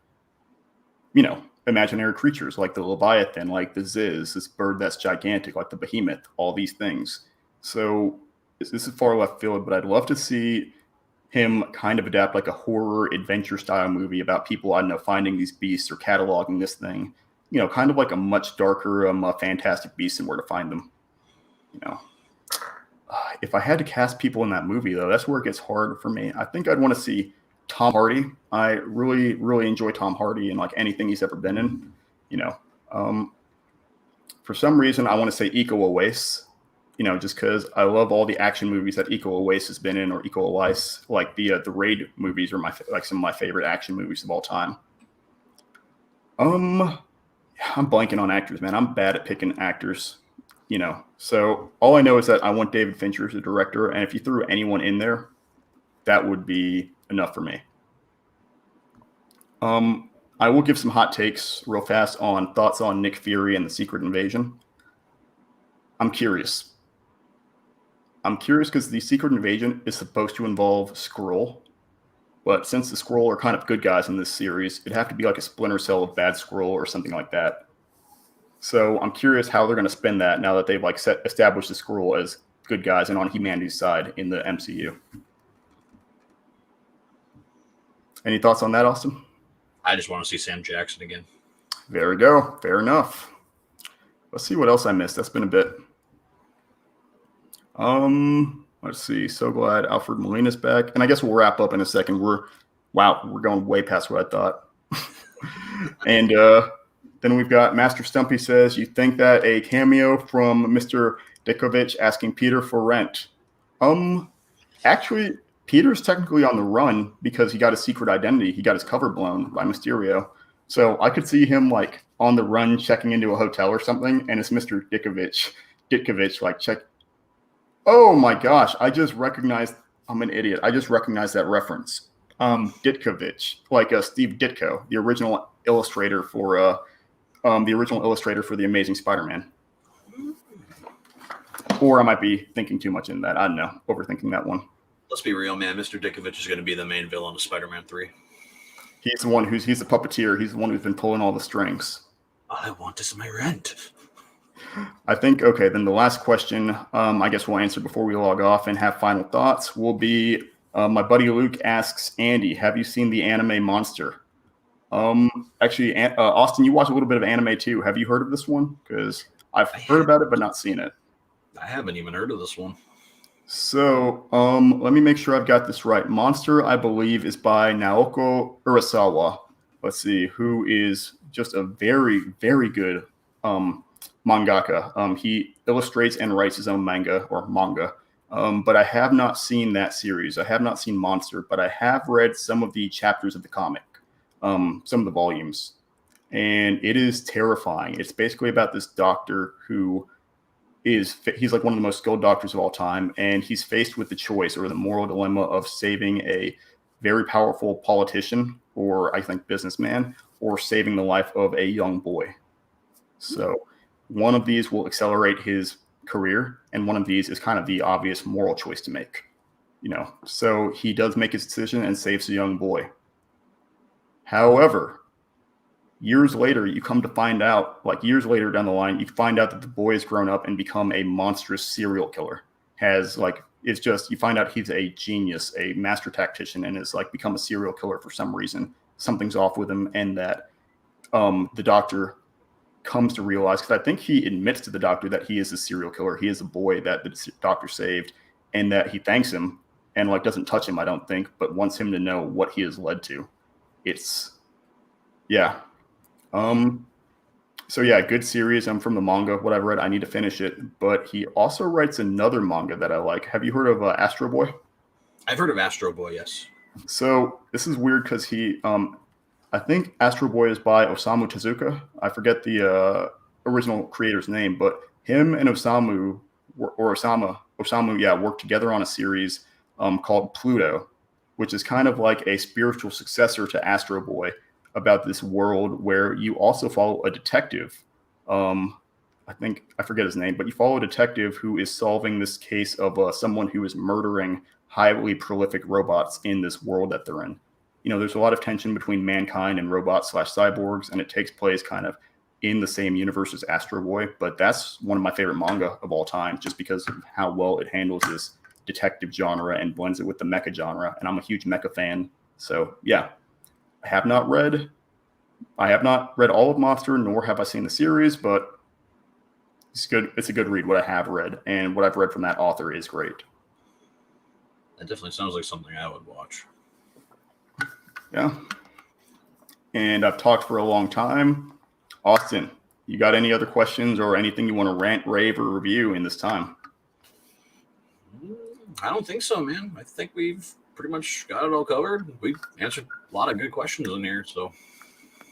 imaginary creatures like the Leviathan, like the Ziz, this bird that's gigantic, like the Behemoth, all these things. So this is far left field, but I'd love to see him kind of adapt like a horror adventure style movie about people, I don't know, finding these beasts or cataloging this thing, kind of like a much darker Fantastic Beasts and Where to Find Them. If I had to cast people in that movie, though, that's where it gets hard for me. I think I'd want to see Tom Hardy. I really, really enjoy Tom Hardy in like anything he's ever been in. For some reason, I want to say Iko Uwais. Just because I love all the action movies that Iko Uwais has been in, or Iko Uwais, like the Raid movies are some of my favorite action movies of all time. I'm blanking on actors, man. I'm bad at picking actors. So all I know is that I want David Fincher as a director, and if you threw anyone in there, that would be enough for me. I will give some hot takes real fast on thoughts on Nick Fury and the Secret Invasion. I'm curious because the Secret Invasion is supposed to involve Skrull, but since the Skrull are kind of good guys in this series, it'd have to be like a Splinter Cell of bad Skrull or something like that. So I'm curious how they're going to spin that now that they've established the Skrull as good guys and on humanity's side in the MCU. Any thoughts on that, Austin? I just want to see Sam Jackson again. There we go. Fair enough. Let's see what else I missed. That's been a bit. Let's see. So glad Alfred Molina's back. And I guess we'll wrap up in a second. We're going way past what I thought. And then we've got Master Stumpy says, you think that a cameo from Mr. Dickovich asking Peter for rent? Actually, Peter's technically on the run because he got his secret identity. He got his cover blown by Mysterio. So I could see him like on the run checking into a hotel or something, and it's Mr. Ditkovich like check. Oh my gosh, I just recognized, I'm an idiot. I just recognized that reference. Ditkovich, like Steve Ditko, the original illustrator for the Amazing Spider-Man. Or I might be thinking too much in that. I don't know, overthinking that one. Let's be real, man. Mr. Ditkovich is going to be the main villain of Spider-Man 3. He's the one he's the puppeteer. He's the one who's been pulling all the strings. All I want is my rent. I think, okay, then the last question, I guess we'll answer before we log off and have final thoughts, will be, my buddy Luke asks, Andy, have you seen the anime Monster? Actually, Austin, you watch a little bit of anime too. Have you heard of this one? Because I've heard about it, but not seen it. I haven't even heard of this one. So, let me make sure I've got this right. Monster, I believe, is by Naoko Urasawa. Let's see, who is just a very, very good mangaka. He illustrates and writes his own manga, but I have not seen that series. I have not seen Monster, but I have read some of the chapters of the comic, some of the volumes, and it is terrifying. It's basically about this doctor who he's like one of the most skilled doctors of all time, and he's faced with the choice or the moral dilemma of saving a very powerful politician or I think businessman, or saving the life of a young boy. So one of these will accelerate his career, and one of these is kind of the obvious moral choice to make, so he does make his decision and saves a young boy. However, years later, you come to find out, like years later down the line, you find out that the boy has grown up and become a monstrous serial killer. You find out he's a genius, a master tactician, and has like become a serial killer for some reason. Something's off with him, and that the doctor comes to realize, because I think he admits to the doctor that he is a serial killer. He is a boy that the doctor saved, and that he thanks him and like doesn't touch him, I don't think, but wants him to know what he has led to. So yeah, good series. I'm from the manga, what I've read. I need to finish it, but he also writes another manga that I like. Have you heard of Astro Boy? I've heard of Astro Boy, yes. So this is weird because I think Astro Boy is by Osamu Tezuka. I forget the original creator's name, but him and Osamu worked together on a series called Pluto, which is kind of like a spiritual successor to Astro Boy, about this world where you also follow a detective. I forget his name, but you follow a detective who is solving this case of someone who is murdering highly prolific robots in this world that they're in. There's a lot of tension between mankind and robots/cyborgs, and it takes place kind of in the same universe as Astro Boy. But that's one of my favorite manga of all time, just because of how well it handles this detective genre and blends it with the mecha genre. And I'm a huge mecha fan. So yeah. I have not read all of Monster, nor have I seen the series, but it's good. It's a good read, what I have read, and what I've read from that author is great. That definitely sounds like something I would watch. Yeah. And I've talked for a long time. Austin, you got any other questions or anything you want to rant, rave, or review in this time? I don't think so, man. I think we've pretty much got it all covered. We've answered a lot of good questions in here, so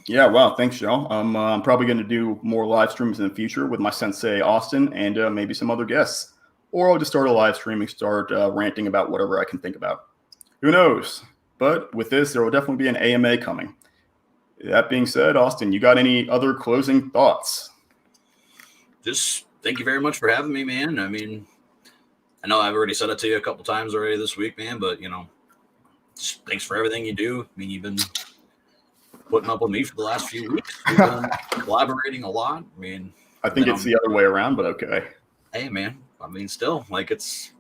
yeah. Wow, thanks, Joe. I'm probably going to do more live streams in the future with my sensei Austin and maybe some other guests, or I'll just start a live stream and start ranting about whatever I can think about. Who knows? But with this, there will definitely be an AMA coming. That being said, Austin, you got any other closing thoughts? Just thank you very much for having me, man. I mean, I know I've already said it to you a couple times already this week, man, but just thanks for everything you do. I mean, you've been putting up with me for the last few weeks. We've been collaborating a lot. I mean, I think it's the other way around, but okay. Hey, man, I mean, still, like, this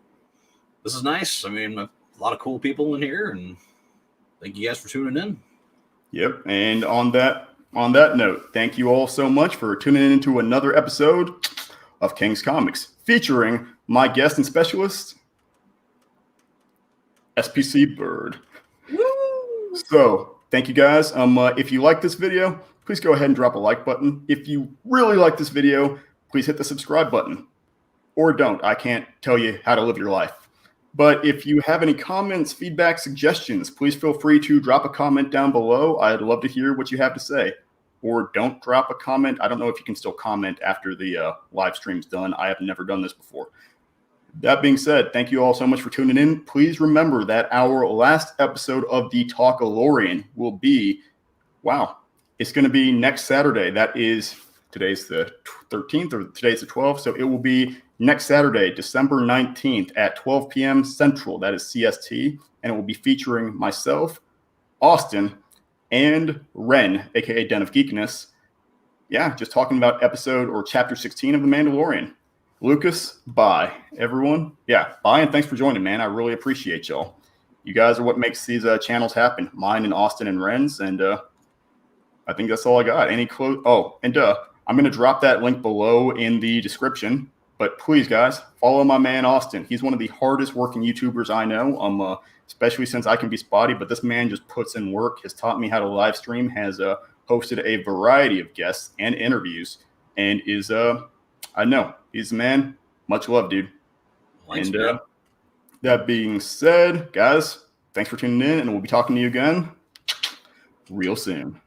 is nice. I mean, a lot of cool people in here, and thank you guys for tuning in. Yep. And on that note, thank you all so much for tuning in to another episode of King's Comics, featuring my guest and specialist, SPC Bird. Woo! So thank you guys. If you like this video, please go ahead and drop a like button. If you really like this video, please hit the subscribe button. Or don't. I can't tell you how to live your life. But if you have any comments, feedback, suggestions, please feel free to drop a comment down below. I'd love to hear what you have to say. Or don't drop a comment. I don't know if you can still comment after the live stream's done. I have never done this before. That being said, thank you all so much for tuning in. Please remember that our last episode of the Talkalorian will be, it's going to be next Saturday. That is, today's the 13th or today's the 12th. So it will be next Saturday, December 19th at 12 p.m. Central. That is CST. And it will be featuring myself, Austin, and Ren, aka Den of Geekness. Yeah, just talking about episode or chapter 16 of The Mandalorian. Lucas, bye, everyone. Yeah, bye, and thanks for joining, man. I really appreciate y'all. You guys are what makes these channels happen. Mine and Austin and Ren's, and I think that's all I got. Any close? Oh, and I'm going to drop that link below in the description. But please, guys, follow my man Austin. He's one of the hardest working YouTubers I know, especially since I can be spotty. But this man just puts in work, has taught me how to live stream, has hosted a variety of guests and interviews, and is, I know, he's the man. Much love, dude. Thanks, and that being said, guys, thanks for tuning in, and we'll be talking to you again real soon.